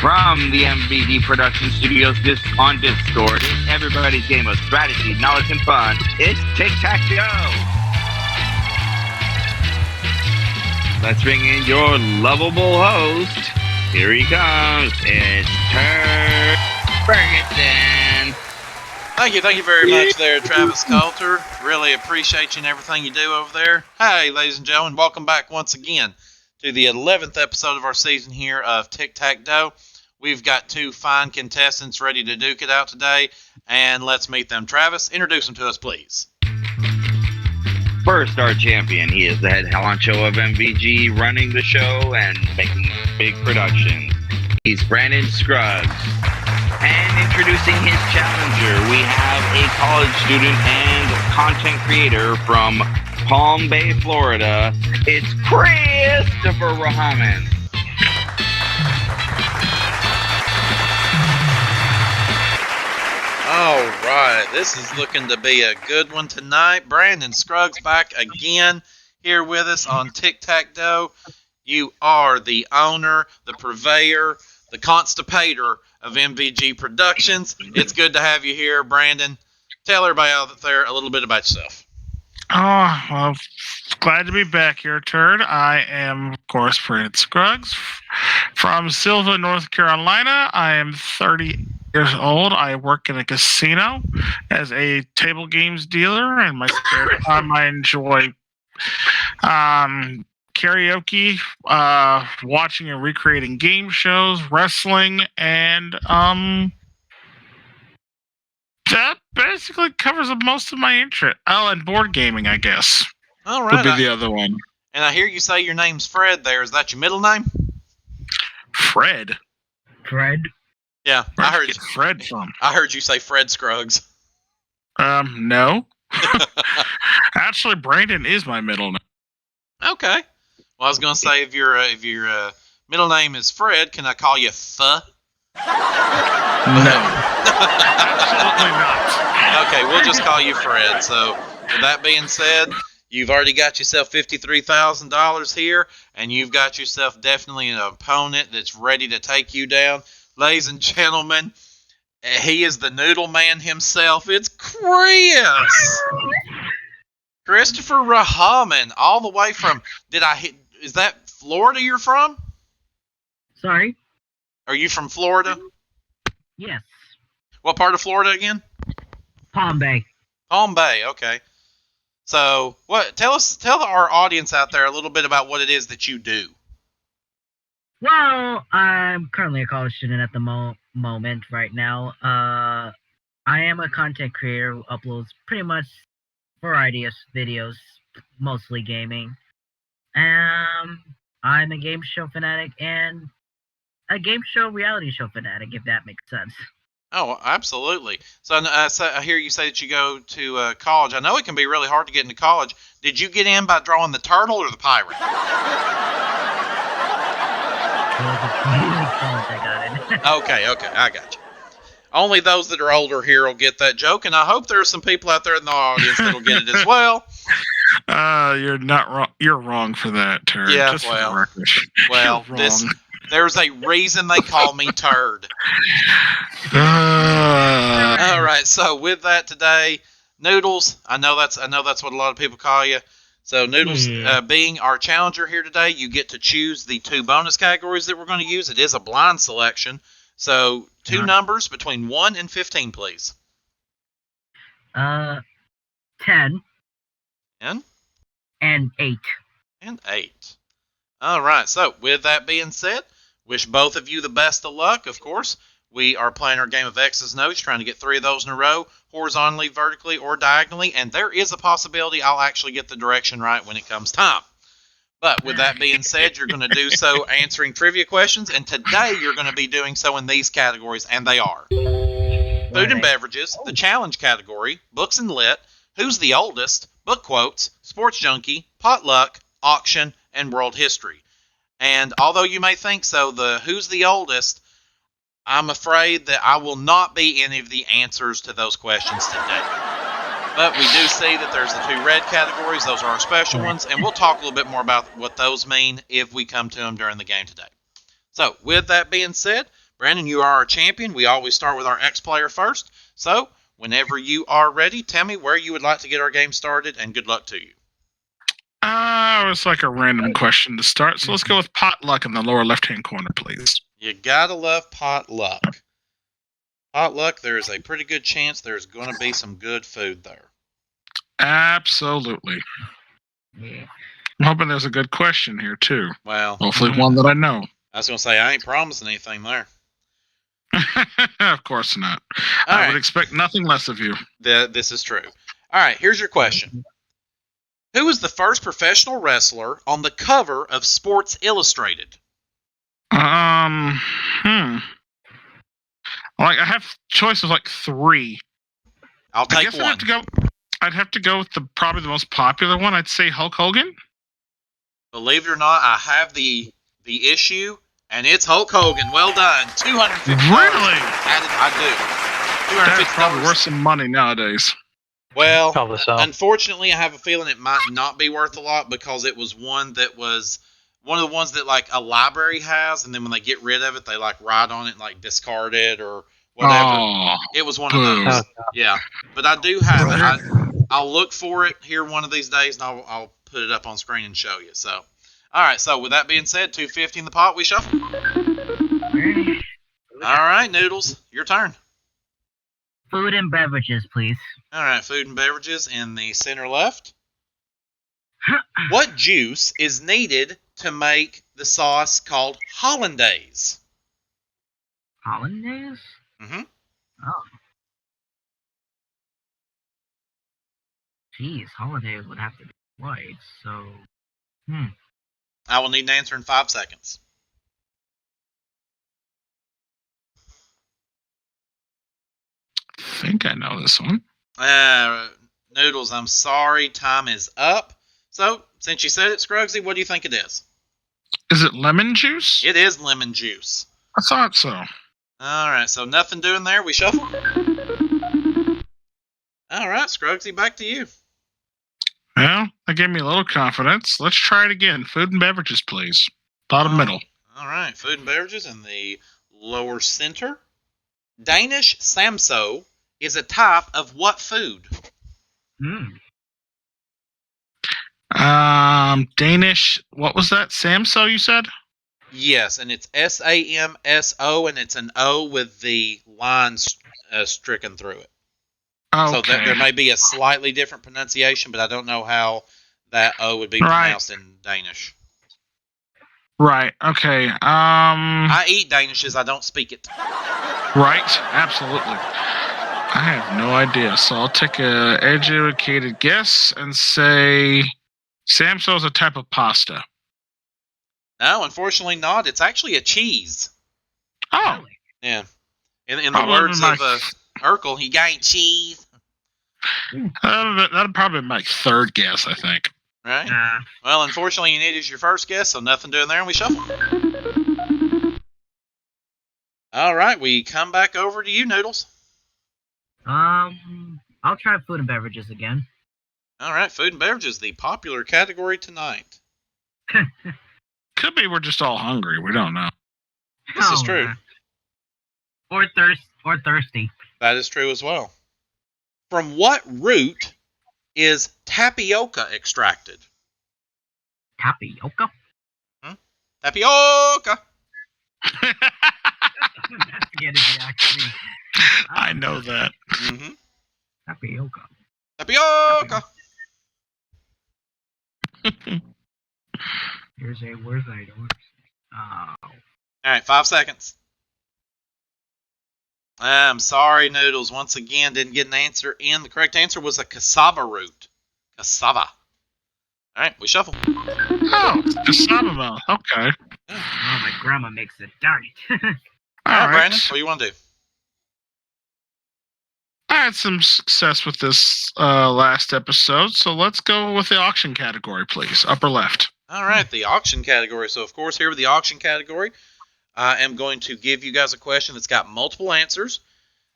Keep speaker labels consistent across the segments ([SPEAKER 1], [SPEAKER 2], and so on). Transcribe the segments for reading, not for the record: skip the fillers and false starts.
[SPEAKER 1] From the MVD Production Studios on Discord, it's everybody's game of strategy, knowledge, and fun. It's Tic-Tac-Toe! Let's bring in your lovable host. Here he comes. It's Turd Ferguson.
[SPEAKER 2] Thank you very much there, Travis Coulter. Really appreciate you and everything you do over there. Hey, ladies and gentlemen, welcome back once again to the 11th episode of our season here of Tic-Tac-Toe. We've got two fine contestants ready to duke it out today, and let's meet them. Travis, introduce them to us, please.
[SPEAKER 1] First, our champion. He is the head honcho of MVG, running the show and making big productions. He's Brandon Scruggs. And introducing his challenger, we have a college student and content creator from Palm Bay, Florida. It's Christopher Rahman.
[SPEAKER 2] All right, this is looking to be a good one tonight. Brandon Scruggs back again here with us on Tic-Tac-Toe. You are the owner, the purveyor, the constipator of MVG Productions. It's good to have you here, Brandon. Tell everybody out there a little bit about yourself.
[SPEAKER 3] Oh, well, glad to be back here, Turd. I am, of course, Brandon Scruggs from Silva, North Carolina. I am 30 years old. I work in a casino as a table games dealer. In my spare time, I enjoy karaoke, watching and recreating game shows, wrestling, and that basically covers most of my interest. Oh, and board gaming, I guess.
[SPEAKER 2] All right.
[SPEAKER 3] Would be the other one.
[SPEAKER 2] And I hear you say your name's Fred there. Is that your middle name?
[SPEAKER 3] Fred?
[SPEAKER 2] Yeah,
[SPEAKER 3] Where'd
[SPEAKER 2] I heard
[SPEAKER 3] you get Fred from?
[SPEAKER 2] I heard you say Fred Scruggs.
[SPEAKER 3] No. Actually, Brandon is my middle name.
[SPEAKER 2] Okay. Well, I was going to say, if your middle name is Fred, can I call you Fuh?
[SPEAKER 3] No. Absolutely not.
[SPEAKER 2] Okay, we'll just call you Fred. So, with that being said, you've already got yourself $53,000 here, and you've got yourself definitely an opponent that's ready to take you down. Ladies and gentlemen, he is the noodle man himself. It's Christopher Rahman, all the way from, is that Florida you're from?
[SPEAKER 4] Sorry?
[SPEAKER 2] Are you from Florida?
[SPEAKER 4] Yes.
[SPEAKER 2] What part of Florida again?
[SPEAKER 4] Palm Bay.
[SPEAKER 2] Palm Bay, okay. So, tell our audience out there a little bit about what it is that you do.
[SPEAKER 4] Well, I'm currently a college student at the moment right now. I am a content creator who uploads pretty much variety of videos, mostly gaming. I'm a game show fanatic and a game show reality show fanatic, if that makes sense.
[SPEAKER 2] Oh, absolutely. So I hear you say that you go to college. I know it can be really hard to get into college. Did you get in by drawing the turtle or the pirate? Okay, I got you. Only those that are older here will get that joke, and I hope there are some people out there in the audience that'll get it as well.
[SPEAKER 3] You're not wrong. You're wrong for that, Turd.
[SPEAKER 2] Yeah,
[SPEAKER 3] just
[SPEAKER 2] well, there's a reason they call me Turd. All right, so with that today, Noodles. I know that's what a lot of people call you. So Noodles, being our challenger here today, you get to choose the two bonus categories that we're going to use. It is a blind selection. So two numbers between 1 and 15, please.
[SPEAKER 4] 10.
[SPEAKER 2] 10?
[SPEAKER 4] And 8.
[SPEAKER 2] And 8. All right, so with that being said, wish both of you the best of luck, of course. We are playing our game of X's and O's, trying to get 3 of those in a row, horizontally, vertically, or diagonally, and there is a possibility I'll actually get the direction right when it comes time. But with that being said, you're going to do so answering trivia questions, and today you're going to be doing so in these categories, and they are food and beverages, the challenge category, books and lit, who's the oldest, book quotes, sports junkie, potluck, auction, and world history. And although you may think so, the who's the oldest, I'm afraid that I will not be any of the answers to those questions today. But we do see that there's the 2 red categories. Those are our special ones, and we'll talk a little bit more about what those mean if we come to them during the game today. So, with that being said, Brandon, you are our champion. We always start with our ex-player first. So, whenever you are ready, tell me where you would like to get our game started, and good luck to you.
[SPEAKER 3] It was like a random question to start, so let's go with potluck in the lower left-hand corner, please.
[SPEAKER 2] You gotta love potluck. Potluck, there is a pretty good chance there's going to be some good food there.
[SPEAKER 3] Absolutely.
[SPEAKER 4] Yeah.
[SPEAKER 3] I'm hoping there's a good question here, too.
[SPEAKER 2] Well,
[SPEAKER 3] Hopefully one that I know.
[SPEAKER 2] I was going to say, I ain't promising anything there.
[SPEAKER 3] Of course not.
[SPEAKER 2] All
[SPEAKER 3] I
[SPEAKER 2] right.
[SPEAKER 3] would expect nothing less of you.
[SPEAKER 2] This is true. All right, here's your question. Who was the first professional wrestler on the cover of Sports Illustrated?
[SPEAKER 3] Like, I have choices like 3.
[SPEAKER 2] I'll
[SPEAKER 3] I
[SPEAKER 2] take
[SPEAKER 3] guess
[SPEAKER 2] one.
[SPEAKER 3] I'd have to go with probably the most popular one. I'd say Hulk Hogan.
[SPEAKER 2] Believe it or not, I have the issue, and it's Hulk Hogan. Well done. $250.
[SPEAKER 3] Really?
[SPEAKER 2] Added, I do.
[SPEAKER 3] That's probably
[SPEAKER 2] $250.
[SPEAKER 3] worth some money nowadays.
[SPEAKER 2] Well,
[SPEAKER 5] Probably so.
[SPEAKER 2] unfortunately, I have a feeling it might not be worth a lot because it was one that was one of the ones that like a library has, and then when they get rid of it, they like write on it and like discard it or whatever.
[SPEAKER 3] Oh,
[SPEAKER 2] It was one of
[SPEAKER 3] boo.
[SPEAKER 2] those. Yeah, but I do have it. I'll look for it here one of these days, and I'll put it up on screen and show you. So, all right. So with that being said, $250 in the pot. We shuffle. All right, Noodles, your turn.
[SPEAKER 4] Food and beverages, please.
[SPEAKER 2] All right, food and beverages in the center left. What juice is needed to make the sauce called hollandaise?
[SPEAKER 4] Hollandaise?
[SPEAKER 2] Mm-hmm.
[SPEAKER 4] Oh. Jeez, hollandaise would have to be white, so...
[SPEAKER 2] I will need an answer in 5 seconds.
[SPEAKER 3] I think I know this one.
[SPEAKER 2] Noodles, I'm sorry, time is up. So, since you said it, Scrugsy, what do you think it is?
[SPEAKER 3] Is it lemon juice?
[SPEAKER 2] It is lemon juice.
[SPEAKER 3] I thought so.
[SPEAKER 2] All right, so nothing doing there. We shuffle. All right, Scrugsy, back to you.
[SPEAKER 3] Well, that gave me a little confidence. Let's try it again. Food and beverages, please. Bottom middle.
[SPEAKER 2] All right, food and beverages in the lower center. Danish samso is a type of what food?
[SPEAKER 3] Danish. What was that? Samso, you said?
[SPEAKER 2] Yes, and it's SAMSO, and it's an O with the lines stricken through it.
[SPEAKER 3] Okay.
[SPEAKER 2] So there may be a slightly different pronunciation, but I don't know how that O would be pronounced in Danish.
[SPEAKER 3] Right. Okay.
[SPEAKER 2] I eat Danishes, I don't speak it.
[SPEAKER 3] Right. Absolutely. I have no idea, so I'll take a educated guess and say Samso is a type of pasta.
[SPEAKER 2] No, unfortunately not. It's actually a cheese.
[SPEAKER 3] Oh.
[SPEAKER 4] Really?
[SPEAKER 2] Yeah. In the words of Urkel, he got cheese.
[SPEAKER 3] That'd probably be my third guess, I think.
[SPEAKER 2] Right? Well, unfortunately, you needed your first guess, so nothing doing there, and we shuffle. All right, we come back over to you, Noodles.
[SPEAKER 4] I'll try food and beverages again.
[SPEAKER 2] All right, food and beverages, the popular category tonight.
[SPEAKER 3] Could be we're just all hungry. We don't know.
[SPEAKER 2] This is true.
[SPEAKER 4] Or thirsty.
[SPEAKER 2] That is true as well. From what root is tapioca extracted?
[SPEAKER 4] Tapioca?
[SPEAKER 2] Tapioca!
[SPEAKER 3] I know that.
[SPEAKER 2] Mm-hmm.
[SPEAKER 4] Tapioca.
[SPEAKER 2] Tapioca!
[SPEAKER 4] Here's a word I don't.
[SPEAKER 2] All right, 5 seconds. I'm sorry, Noodles. Once again, didn't get an answer in. The correct answer was a cassava root. Cassava. All right, we shuffle.
[SPEAKER 3] Oh, cassava mouth. Okay.
[SPEAKER 4] Oh, my grandma makes it. Darn it.
[SPEAKER 2] All right, Brandon, what do you want to do?
[SPEAKER 3] I had some success with this last episode, so let's go with the auction category, please. Upper left.
[SPEAKER 2] All right, the auction category. So, of course, here with the auction category, I am going to give you guys a question that's got multiple answers.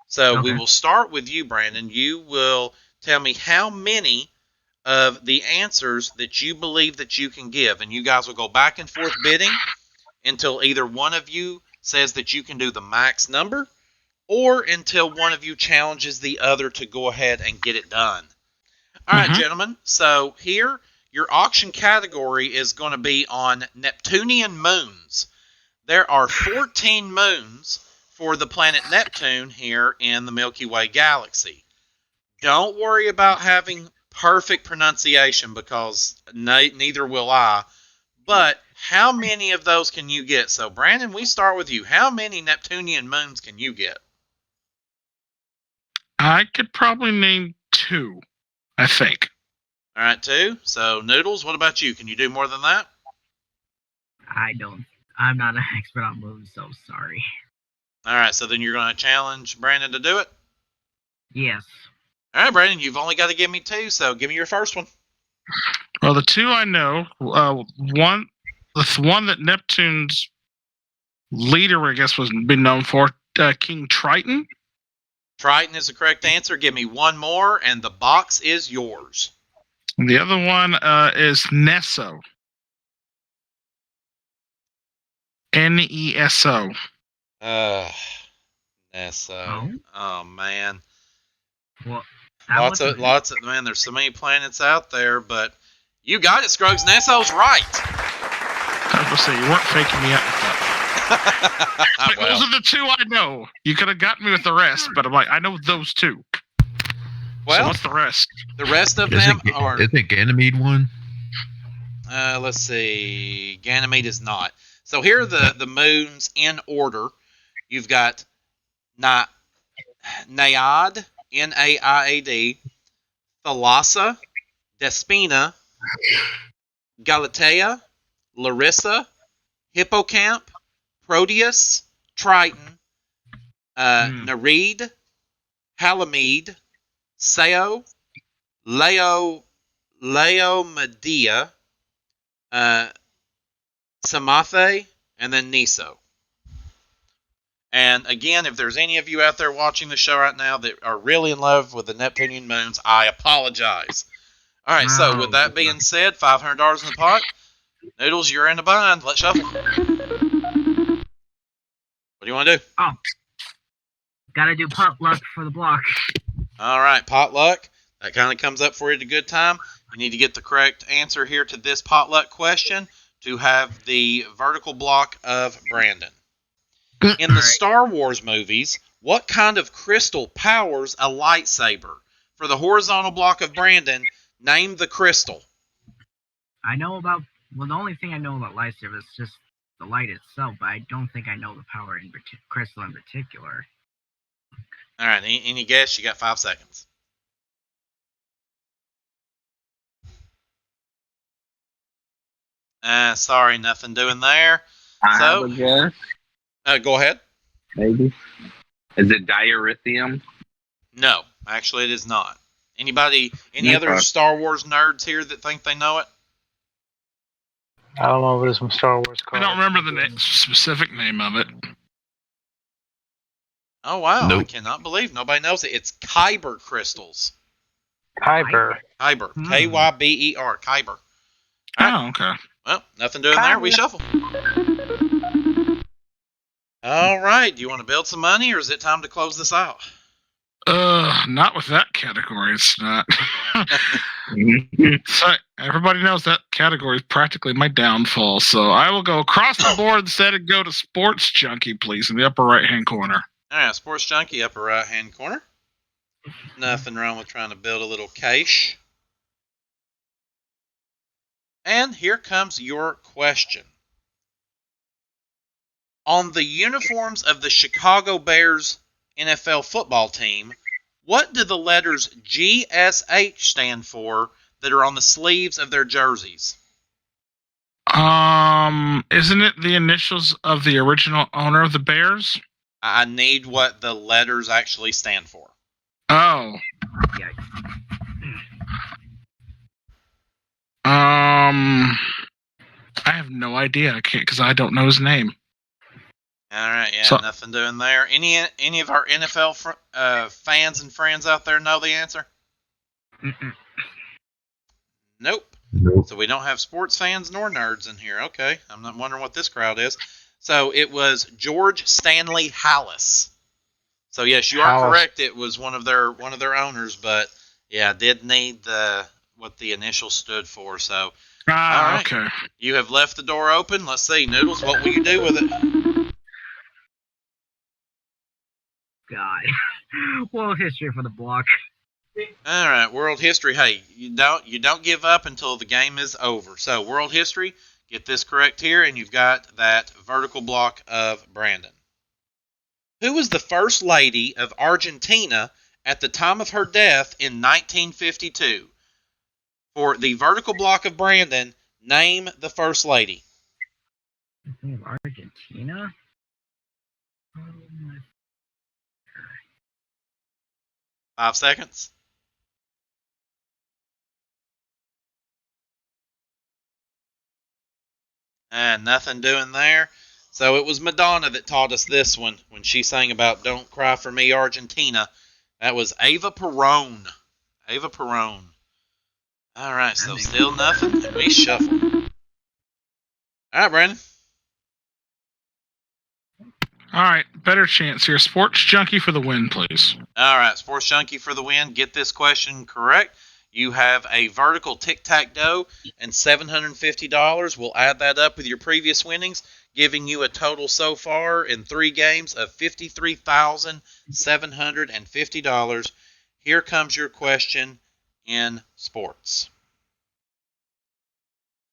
[SPEAKER 2] So we will start with you, Brandon. You will tell me how many of the answers that you believe that you can give, and you guys will go back and forth bidding until either one of you says that you can do the max number, or until one of you challenges the other to go ahead and get it done. All right, gentlemen. So here, your auction category is going to be on Neptunian moons. There are 14 moons for the planet Neptune here in the Milky Way galaxy. Don't worry about having perfect pronunciation, because neither will I. But how many of those can you get? So, Brandon, we start with you. How many Neptunian moons can you get?
[SPEAKER 3] I could probably name 2, I think.
[SPEAKER 2] All right, 2. So, Noodles, what about you? Can you do more than that?
[SPEAKER 4] I'm not an expert on moons, so sorry.
[SPEAKER 2] All right, so then you're going to challenge Brandon to do it?
[SPEAKER 4] Yes.
[SPEAKER 2] All right, Brandon, you've only got to give me 2, so give me your first one.
[SPEAKER 3] Well, the 2 I know, the one that Neptune's leader, I guess, was been known for, King Triton.
[SPEAKER 2] Triton is the correct answer. Give me one more, and the box is yours.
[SPEAKER 3] And the other one is Neso. Neso.
[SPEAKER 2] Neso. Oh man.
[SPEAKER 4] Well,
[SPEAKER 2] Lots of man. There's so many planets out there, but you got it, Scruggs. Neso's right.
[SPEAKER 3] I was going to say, you weren't faking me out with that. Those are the 2 I know. You could have gotten me with the rest, but I'm like, I know those 2.
[SPEAKER 2] Well,
[SPEAKER 3] so what's the rest?
[SPEAKER 2] The rest of them are.
[SPEAKER 5] Isn't Ganymede one?
[SPEAKER 2] Let's see. Ganymede is not. So here are the moons in order. You've got Naiad, Naiad, Thalassa, Despina, Galatea, Larissa, Hippocamp, Proteus, Triton, Nereid, Halimede, Sao, Laomedea, Samathe, and then Neso. And again, if there's any of you out there watching the show right now that are really in love with the Neptunian moons, I apologize. All right, so with that being said, $500 in the pot. Noodles, you're in the bind. Let's shuffle. What do you want to do?
[SPEAKER 4] Oh. Gotta do potluck for the block.
[SPEAKER 2] All right, potluck. That kind of comes up for you at a good time. You need to get the correct answer here to this potluck question to have the vertical block of Brandon. In the Star Wars movies, what kind of crystal powers a lightsaber? For the horizontal block of Brandon, name the crystal.
[SPEAKER 4] The only thing I know about lightsaber is just the light itself, but I don't think I know the power in crystal in particular.
[SPEAKER 2] All right, any guess? You got 5 seconds. Sorry, nothing doing there.
[SPEAKER 1] I have a guess.
[SPEAKER 2] Go ahead.
[SPEAKER 1] Maybe. Is it diurethium?
[SPEAKER 2] No, actually it is not. Any other Star Wars nerds here that think they know it?
[SPEAKER 6] I don't know if it's from Star Wars.
[SPEAKER 3] I don't remember the specific name of it.
[SPEAKER 2] Oh, wow.
[SPEAKER 5] Nope.
[SPEAKER 2] I cannot believe nobody knows it. It's Kyber crystals.
[SPEAKER 6] Kyber.
[SPEAKER 2] Kyber. Kyber. Kyber.
[SPEAKER 3] Oh, okay.
[SPEAKER 2] Well, nothing doing there. We shuffle. All right. Do you want to build some money, or is it time to close this out?
[SPEAKER 3] Not with that category. It's not. So everybody knows that category is practically my downfall. So I will go across the board instead and go to Sports Junkie, please, in the upper right-hand corner.
[SPEAKER 2] All right, Sports Junkie, upper right-hand corner. Nothing wrong with trying to build a little cache. And here comes your question. On the uniforms of the Chicago Bears NFL football team, what do the letters GSH stand for that are on the sleeves of their jerseys?
[SPEAKER 3] Isn't it the initials of the original owner of the Bears?
[SPEAKER 2] I need what the letters actually stand for.
[SPEAKER 3] Oh. I have no idea. I can't because I don't know his name.
[SPEAKER 2] All right, yeah,
[SPEAKER 3] So,
[SPEAKER 2] nothing doing there. Any of our NFL fans and friends out there know the answer? Nope. So we don't have sports fans nor nerds in here. Okay, I'm not wondering what this crowd is. So it was George Stanley Hallis. So yes, you are correct. It was one of their owners, but yeah, did need what the initials stood for. So all right,
[SPEAKER 3] okay.
[SPEAKER 2] You have left the door open. Let's see, Noodles. What will you do with it?
[SPEAKER 4] God. World history for the block.
[SPEAKER 2] All right, world history. Hey, you don't give up until the game is over. So world history. Get this correct here, and you've got that vertical block of Brandon. Who was the first lady of Argentina at the time of her death in 1952? For the vertical block of Brandon, name the first lady.
[SPEAKER 4] Argentina?
[SPEAKER 2] 5 seconds. And nothing doing there. So it was Madonna that taught us this one when she sang about Don't Cry for Me, Argentina. That was Eva Perón. Eva Perón. All right, so still nothing, and we shuffle. All right, Brandon.
[SPEAKER 3] All right, better chance here. Sports Junkie for the win, please.
[SPEAKER 2] All right, Sports Junkie for the win. Get this question correct. You have a vertical tic-tac-toe and $750. We'll add that up with your previous winnings, giving you a total so far in 3 games of $53,750. Here comes your question in sports.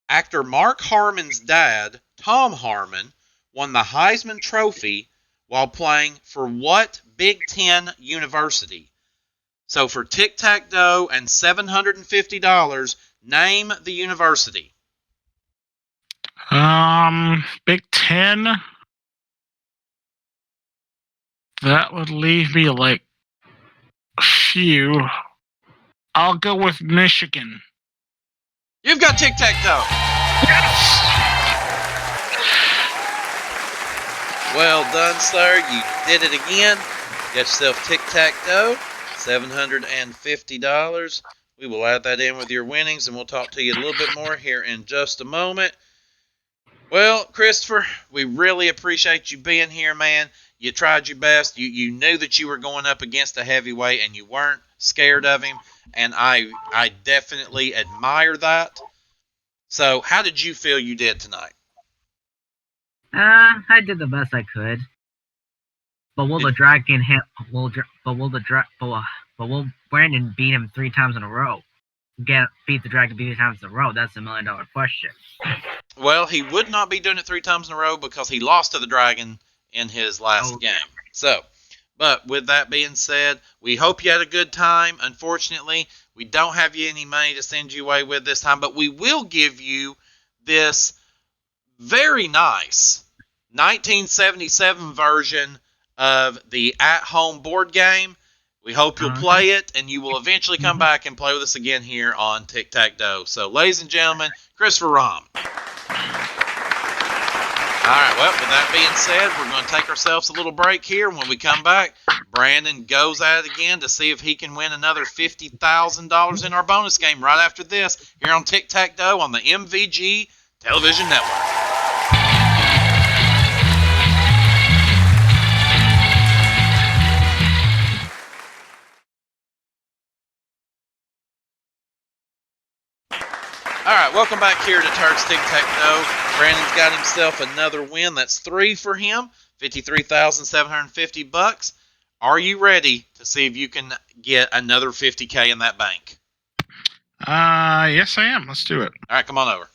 [SPEAKER 2] Actor Mark Harmon's dad, Tom Harmon, won the Heisman Trophy while playing for what Big Ten university? So for tic-tac-toe and $750, name the university.
[SPEAKER 3] Big Ten. That would leave me like a few. I'll go with Michigan.
[SPEAKER 2] You've got tic-tac-toe.
[SPEAKER 3] Yes!
[SPEAKER 2] Well done, sir. You did it again. Get yourself tic-tac-toe. $750. We will add that in with your winnings, and we'll talk to you a little bit more here in just a moment. Well, Christopher, we really appreciate you being here, man. You tried your best. You knew that you were going up against a heavyweight, and you weren't scared of him, and I definitely admire that. So how did you feel you did tonight?
[SPEAKER 4] I did the best I could. But will Brandon beat him 3 times in a row? Beat the Dragon 3 times in a row? That's $1 million question.
[SPEAKER 2] Well, he would not be doing it 3 times in a row because he lost to the Dragon in his last game. So, but with that being said, we hope you had a good time. Unfortunately, we don't have any money to send you away with this time, but we will give you this very nice 1977 version of the at-home board game. We hope you'll play it, and you will eventually come back and play with us again here on Tic-Tac-Toe. So, ladies and gentlemen, Christopher Rahm. All right, well, with that being said, we're going to take ourselves a little break here. When we come back, Brandon goes at it again to see if he can win another $50,000 in our bonus game right after this here on Tic-Tac-Toe on the MVG Television Network. All right, welcome back here to Turd's Tic-Tac-Toe. Brandon's got himself another win. That's 3 for him, $53,750. Are you ready to see if you can get another $50K in that bank?
[SPEAKER 3] Yes, I am. Let's do it.
[SPEAKER 2] All right, come on over.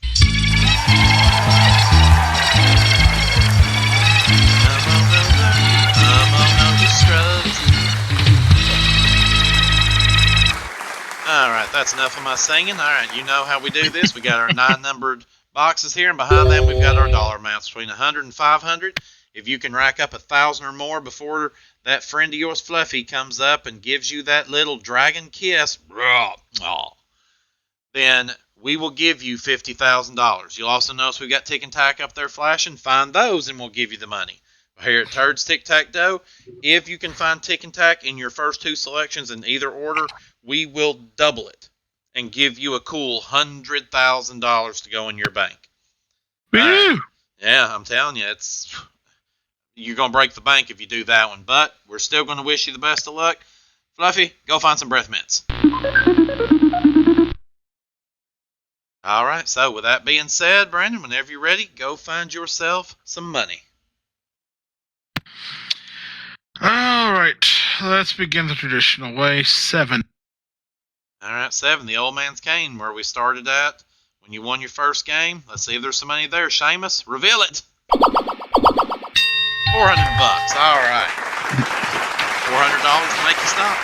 [SPEAKER 2] All right, that's enough of my singing. All right, you know how we do this. We got our 9 numbered boxes here, and behind them we've got our dollar amounts between 100 and 500. If you can rack up 1,000 or more before that friend of yours, Fluffy, comes up and gives you that little dragon kiss, then we will give you $50,000. You'll also notice we've got Tick and Tack up there flashing. Find those, and we'll give you the money. Here at Turd's Tic-Tac-Toe, if you can find Tick and Tack in your first 2 selections in either order, we will double it and give you a cool $100,000 to go in your bank.
[SPEAKER 3] Woo!
[SPEAKER 2] Yeah, I'm telling you, you're going to break the bank if you do that one. But we're still going to wish you the best of luck. Fluffy, go find some breath mints. All right, so with that being said, Brandon, whenever you're ready, go find yourself some money.
[SPEAKER 3] All right, let's begin the traditional way. 7.
[SPEAKER 2] All right, 7, the old man's cane, where we started at when you won your first game. Let's see if there's some money there. Seamus, reveal it. $400. All right. $400 to make you stop.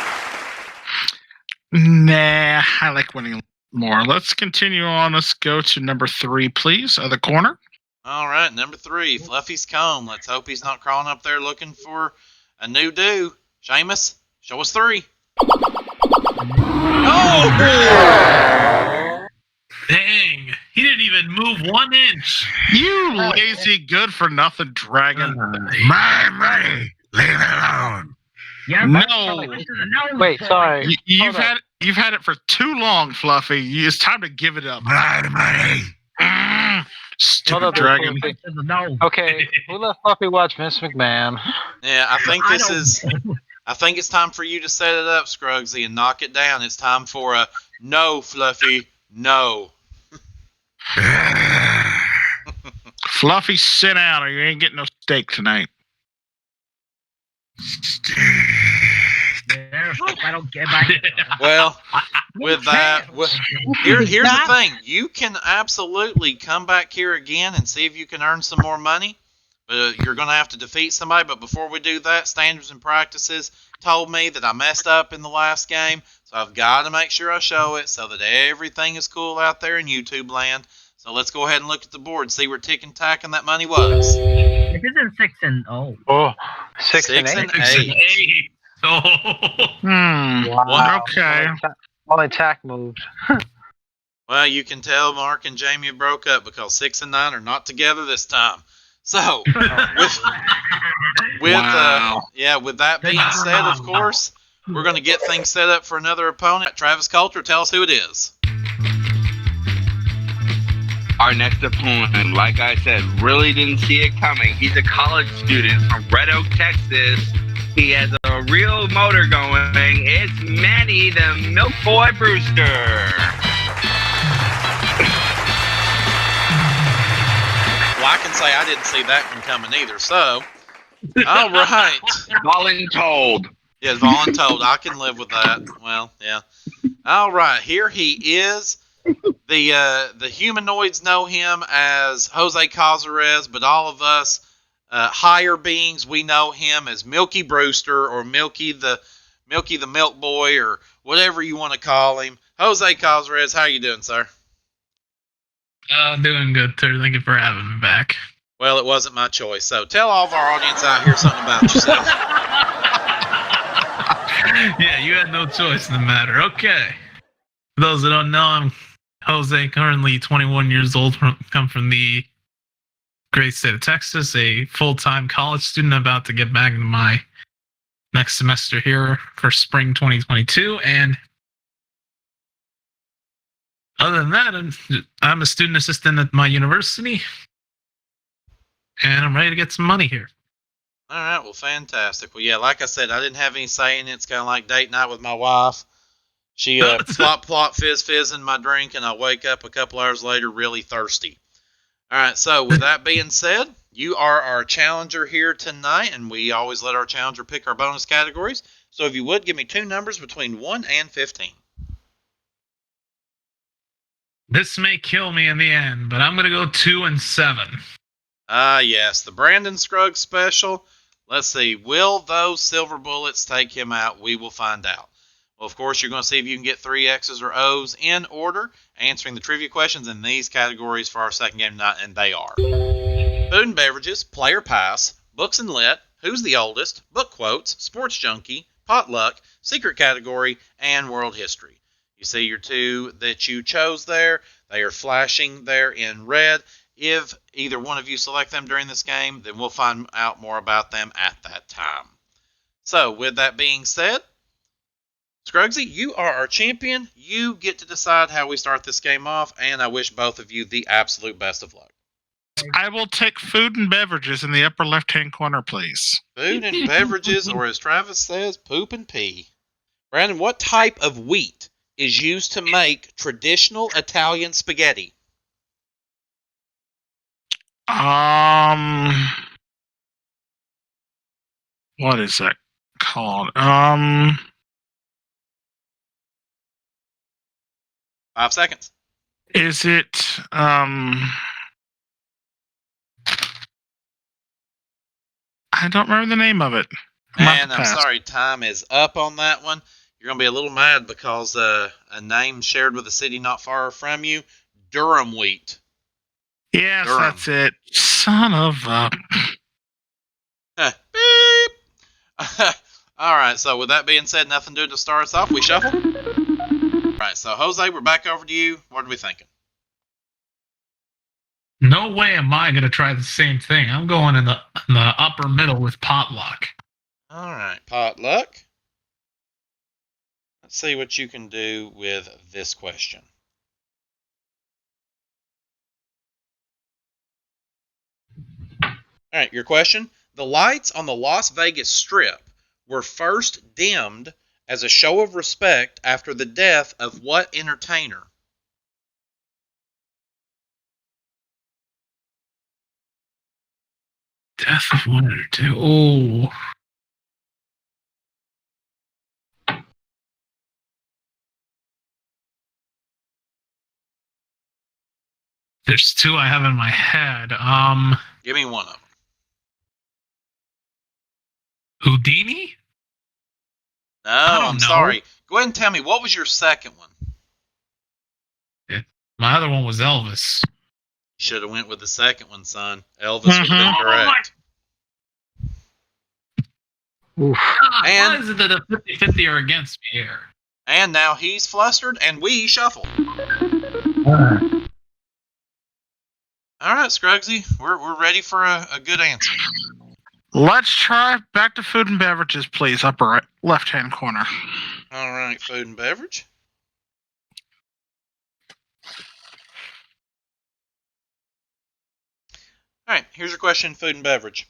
[SPEAKER 3] Nah, I like winning more. Let's continue on. Let's go to number 3, please. Other corner.
[SPEAKER 2] All right, number 3, Fluffy's comb. Let's hope he's not crawling up there looking for a new do. Seamus, show us 3. Oh!
[SPEAKER 5] Dang, he didn't even move 1 inch.
[SPEAKER 3] You lazy good-for-nothing dragon.
[SPEAKER 7] My money. Leave it alone.
[SPEAKER 4] Yeah,
[SPEAKER 3] No.
[SPEAKER 6] Wait, sorry.
[SPEAKER 3] You've had it for too long, Fluffy. It's time to give it up.
[SPEAKER 7] My money.
[SPEAKER 3] Stupid
[SPEAKER 6] Hold up,
[SPEAKER 3] dragon.
[SPEAKER 4] No.
[SPEAKER 6] Okay, who let Fluffy watch Vince McMahon?
[SPEAKER 2] Yeah, I think I think it's time for you to set it up, Scrugsy, and knock it down. It's time for a no, Fluffy, no.
[SPEAKER 3] Fluffy, sit down or you ain't getting no steak tonight.
[SPEAKER 4] I don't get my.
[SPEAKER 2] Well, with that, here's the thing. You can absolutely come back here again and see if you can earn some more money. But you're going to have to defeat somebody. But before we do that, standards and practices told me that I messed up in the last game. So I've got to make sure I show it so that everything is cool out there in YouTube land. So let's go ahead and look at the board, see where tick and tack and that money was.
[SPEAKER 4] It isn't 6 and 0.
[SPEAKER 6] Oh, 6 and 8.
[SPEAKER 5] 6 and 8. Oh.
[SPEAKER 6] Wow.
[SPEAKER 3] Okay.
[SPEAKER 6] Only tack moved.
[SPEAKER 2] Well, you can tell Mark and Jamie broke up because 6 and 9 are not together this time. So, with that being said, of course, we're going to get things set up for another opponent. Travis Coulter, tell us who it is.
[SPEAKER 1] Our next opponent, like I said, really didn't see it coming. He's a college student from Red Oak, Texas. He has a real motor going. It's Manny, the Milk Boy Brewster.
[SPEAKER 2] Well, I can say I didn't see that one coming either. So, all right.
[SPEAKER 1] Voluntold.
[SPEAKER 2] Yeah, voluntold. I can live with that. Well, yeah. All right. Here he is. The humanoids know him as Jose Cazares, but all of us higher beings, we know him as Milky Brewster or Milky the Milk Boy or whatever you want to call him. Jose Cazares, how you doing, sir?
[SPEAKER 5] Doing good, Turd. Thank you for having me back.
[SPEAKER 2] Well, it wasn't my choice. So tell all of our audience out here something about yourself.
[SPEAKER 5] Yeah, you had no choice in the matter. Okay. For those that don't know, I'm Jose, currently 21 years old, come from the great state of Texas, a full-time college student about to get back into my next semester here for spring 2022. And other than that, I'm a student assistant at my university, and I'm ready to get some money here.
[SPEAKER 2] All right, well, fantastic. Well, yeah, like I said, I didn't have any say in it. It's kind of like date night with my wife. She plop, plop, fizz in my drink, and I wake up a couple hours later really thirsty. All right, so with that being said, you are our challenger here tonight, and we always let our challenger pick our bonus categories. So if you would, give me 2 numbers between 1 and 15.
[SPEAKER 5] This may kill me in the end, but I'm going to go 2 and 7.
[SPEAKER 2] Ah, yes, the Brandon Scruggs special. Let's see, will those silver bullets take him out? We will find out. Well, of course, you're going to see if you can get 3 X's or O's in order, answering the trivia questions in these categories for our second game tonight, and they are food and beverages, player pass, books and lit, who's the oldest, book quotes, sports junkie, potluck, secret category, and world history. You see your 2 that you chose there. They are flashing there in red. If either one of you select them during this game, then we'll find out more about them at that time. So, with that being said, Scruggsy, you are our champion. You get to decide how we start this game off, and I wish both of you the absolute best of luck.
[SPEAKER 3] I will take food and beverages in the upper left-hand corner, please.
[SPEAKER 2] Food and beverages, or as Travis says, poop and pee. Brandon, what type of wheat is used to make traditional Italian spaghetti?
[SPEAKER 3] What is that called?
[SPEAKER 2] 5 seconds.
[SPEAKER 3] Is it I don't remember the name of it.
[SPEAKER 2] And I'm sorry, time is up on that one. You're going to be a little mad because a name shared with a city not far from you, Durham wheat.
[SPEAKER 3] Yes,
[SPEAKER 2] Durham.
[SPEAKER 3] that's it. Son of a...
[SPEAKER 2] Beep. All right, so with that being said, nothing to do to start us off. We shuffle. All right, so Jose, we're back over to you. What are we thinking?
[SPEAKER 5] No way am I going to try the same thing. I'm going in the upper middle with potluck.
[SPEAKER 2] All right, potluck. Let's see what you can do with this question. All right, your question. The lights on the Las Vegas Strip were first dimmed as a show of respect after the death of what entertainer?
[SPEAKER 5] Death of one or two. Oh. There's two I have in my head.
[SPEAKER 2] Give me one of them.
[SPEAKER 5] Houdini?
[SPEAKER 2] No,
[SPEAKER 5] don't
[SPEAKER 2] I'm
[SPEAKER 5] know.
[SPEAKER 2] sorry. Go ahead and tell me, what was your second one?
[SPEAKER 5] My other one was Elvis.
[SPEAKER 2] Should have went with the second one, son. Elvis would have been correct.
[SPEAKER 6] Oof.
[SPEAKER 2] And-
[SPEAKER 5] Why is it that the 50-50 are against me here?
[SPEAKER 2] And now he's flustered, and we shuffle. All right, Scruggsy, we're ready for a good answer.
[SPEAKER 3] Let's try back to food and beverages, please. Upper right, left-hand corner.
[SPEAKER 2] All right, food and beverage. All right, here's your question, food and beverage.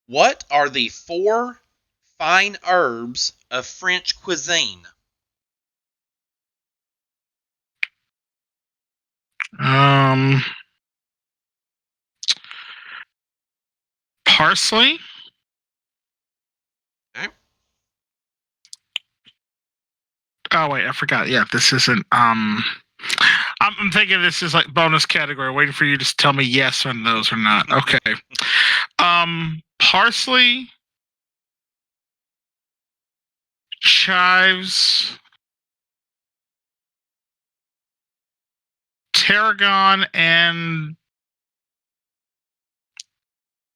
[SPEAKER 2] What are the 4 fine herbs of French cuisine?
[SPEAKER 3] Parsley.
[SPEAKER 2] Okay.
[SPEAKER 3] Oh wait, I forgot. Yeah, this isn't. I'm thinking this is like bonus category. Waiting for you to tell me yes on those or not. Okay. Parsley, chives, tarragon, and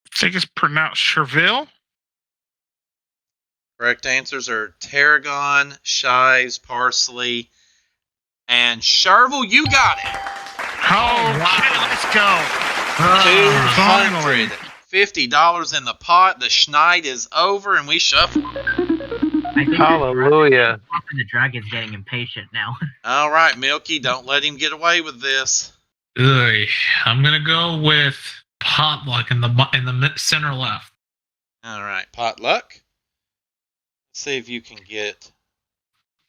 [SPEAKER 3] I think it's pronounced Cherville.
[SPEAKER 2] Correct answers are tarragon, chives, parsley, and Cherville. You got it.
[SPEAKER 3] Okay, let's go.
[SPEAKER 2] $250 in the pot. The schneid is over, and we shuffle.
[SPEAKER 4] I think
[SPEAKER 6] Hallelujah.
[SPEAKER 4] the dragon's getting impatient now.
[SPEAKER 2] All right, Milky, don't let him get away with this.
[SPEAKER 5] Ugh, I'm gonna go with potluck in the center left.
[SPEAKER 2] All right, potluck. Let's see if you can get the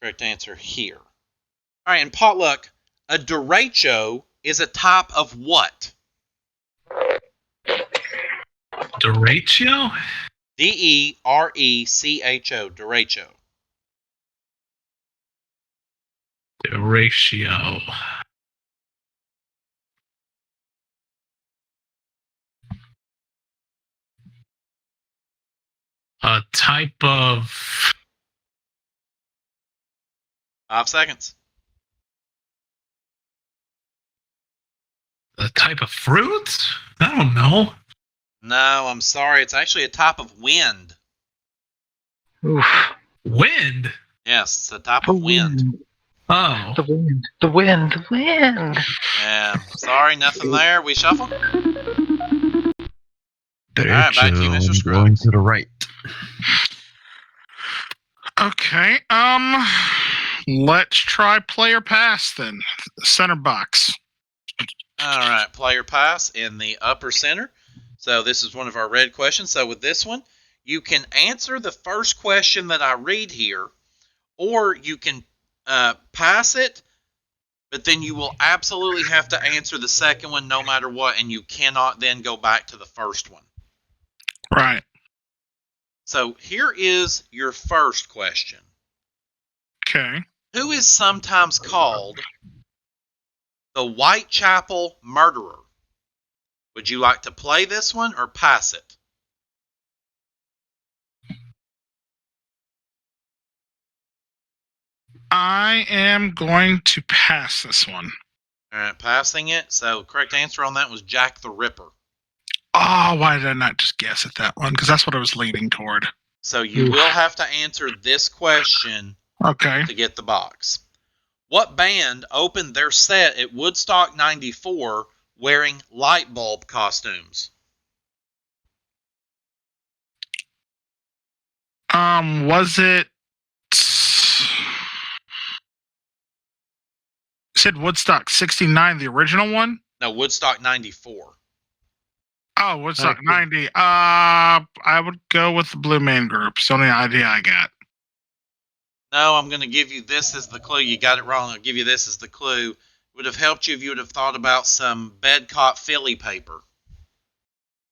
[SPEAKER 2] correct answer here. All right, in potluck, a derecho is a type of what?
[SPEAKER 5] Derecho?
[SPEAKER 2] Derecho, derecho.
[SPEAKER 5] Derecho. A type of
[SPEAKER 2] 5 seconds.
[SPEAKER 5] fruit? I don't know.
[SPEAKER 2] No, I'm sorry. It's actually a type of wind.
[SPEAKER 6] Oof.
[SPEAKER 5] Wind?
[SPEAKER 2] Yes, it's a type of wind.
[SPEAKER 5] Oh.
[SPEAKER 6] The wind. The wind. The wind.
[SPEAKER 2] Yeah, sorry, nothing there. We shuffle.
[SPEAKER 1] Derecho,
[SPEAKER 2] back to you, Mr. Scruggs.
[SPEAKER 1] going to the right.
[SPEAKER 3] Okay. Let's try player pass then. Center box.
[SPEAKER 2] All right, player pass in the upper center. So this is one of our red questions. So with this one, you can answer the first question that I read here, or you can pass it, but then you will absolutely have to answer the second one no matter what, and you cannot then go back to the first one.
[SPEAKER 3] Right.
[SPEAKER 2] So here is your first question.
[SPEAKER 3] Okay.
[SPEAKER 2] Who is sometimes called the Whitechapel Murderer? Would you like to play this one or pass it?
[SPEAKER 3] I am going to pass this one.
[SPEAKER 2] All right, passing it. So correct answer on that was Jack the Ripper.
[SPEAKER 3] Oh, why did I not just guess at that one? Because that's what I was leaning toward.
[SPEAKER 2] So you will have to answer this question
[SPEAKER 3] Okay.
[SPEAKER 2] to get the box. What band opened their set at Woodstock 94 wearing light bulb costumes?
[SPEAKER 3] Was it? You said Woodstock 69, the original one?
[SPEAKER 2] No, Woodstock 94.
[SPEAKER 3] Oh, Woodstock 90. I would go with the Blue Man Group. It's the only idea I got.
[SPEAKER 2] No, I'm going to give you this as the clue. You got it wrong. I'll give you this as the clue. It would have helped you if you would have thought about some Bedcott Philly paper.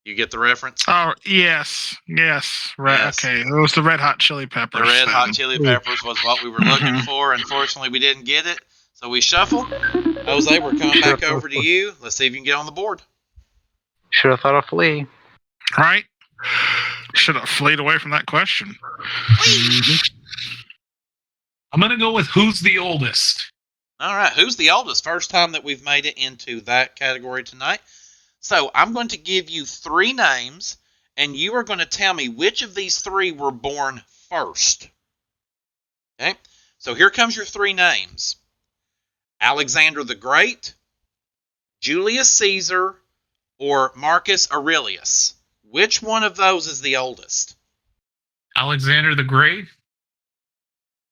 [SPEAKER 2] You get the reference?
[SPEAKER 3] Oh, yes.
[SPEAKER 2] Yes.
[SPEAKER 3] Okay, it was the Red Hot Chili Peppers.
[SPEAKER 2] The Red
[SPEAKER 3] then.
[SPEAKER 2] Hot Chili Peppers was what we were looking for. Unfortunately, we didn't get it, so we shuffle. Jose, we're coming back over to you. Let's see if you can get on the board.
[SPEAKER 6] Should have thought of Flea.
[SPEAKER 3] Right? Should have fleed away from that question.
[SPEAKER 5] I'm going to go with who's the oldest.
[SPEAKER 2] All right, who's the oldest? First time that we've made it into that category tonight. So I'm going to give you 3 names, and you are going to tell me which of these 3 were born first. Okay, so here comes your 3 names. Alexander the Great, Julius Caesar, or Marcus Aurelius. Which one of those is the oldest?
[SPEAKER 5] Alexander the Great.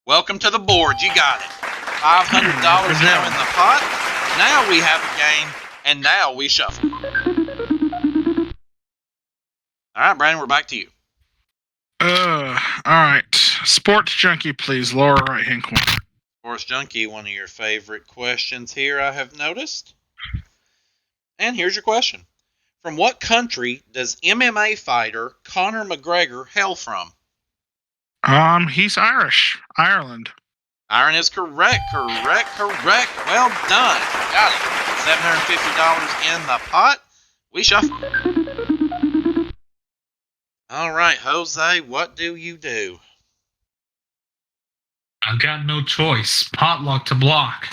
[SPEAKER 2] Welcome to the board. You got it. $500 now in the pot. Now we have a game, and now we shuffle. All right, Brandon, we're back to you.
[SPEAKER 3] All right. Sports Junkie, please. Lower right-hand corner.
[SPEAKER 2] Sports Junkie, one of your favorite questions here, I have noticed. And here's your question. From what country does MMA fighter Conor McGregor hail from?
[SPEAKER 3] He's Irish. Ireland.
[SPEAKER 2] Iron is correct. Well done. Got it. $750 in the pot. We shuffle. All right, Jose, what do you do?
[SPEAKER 5] I've got no choice. Potluck to block.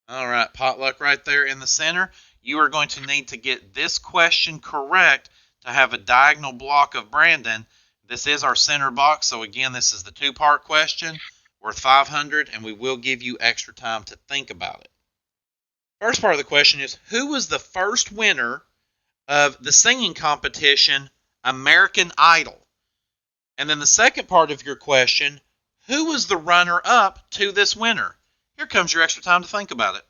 [SPEAKER 2] All right, potluck right there in the center. You are going to need to get this question correct to have a diagonal block of Brandon. This is our center box, so again, this is the 2-part question worth $500, and we will give you extra time to think about it. First part of the question is, who was the first winner of the singing competition American Idol? And then the second part of your question, who was the runner-up to this winner? Here comes your extra time to think about it.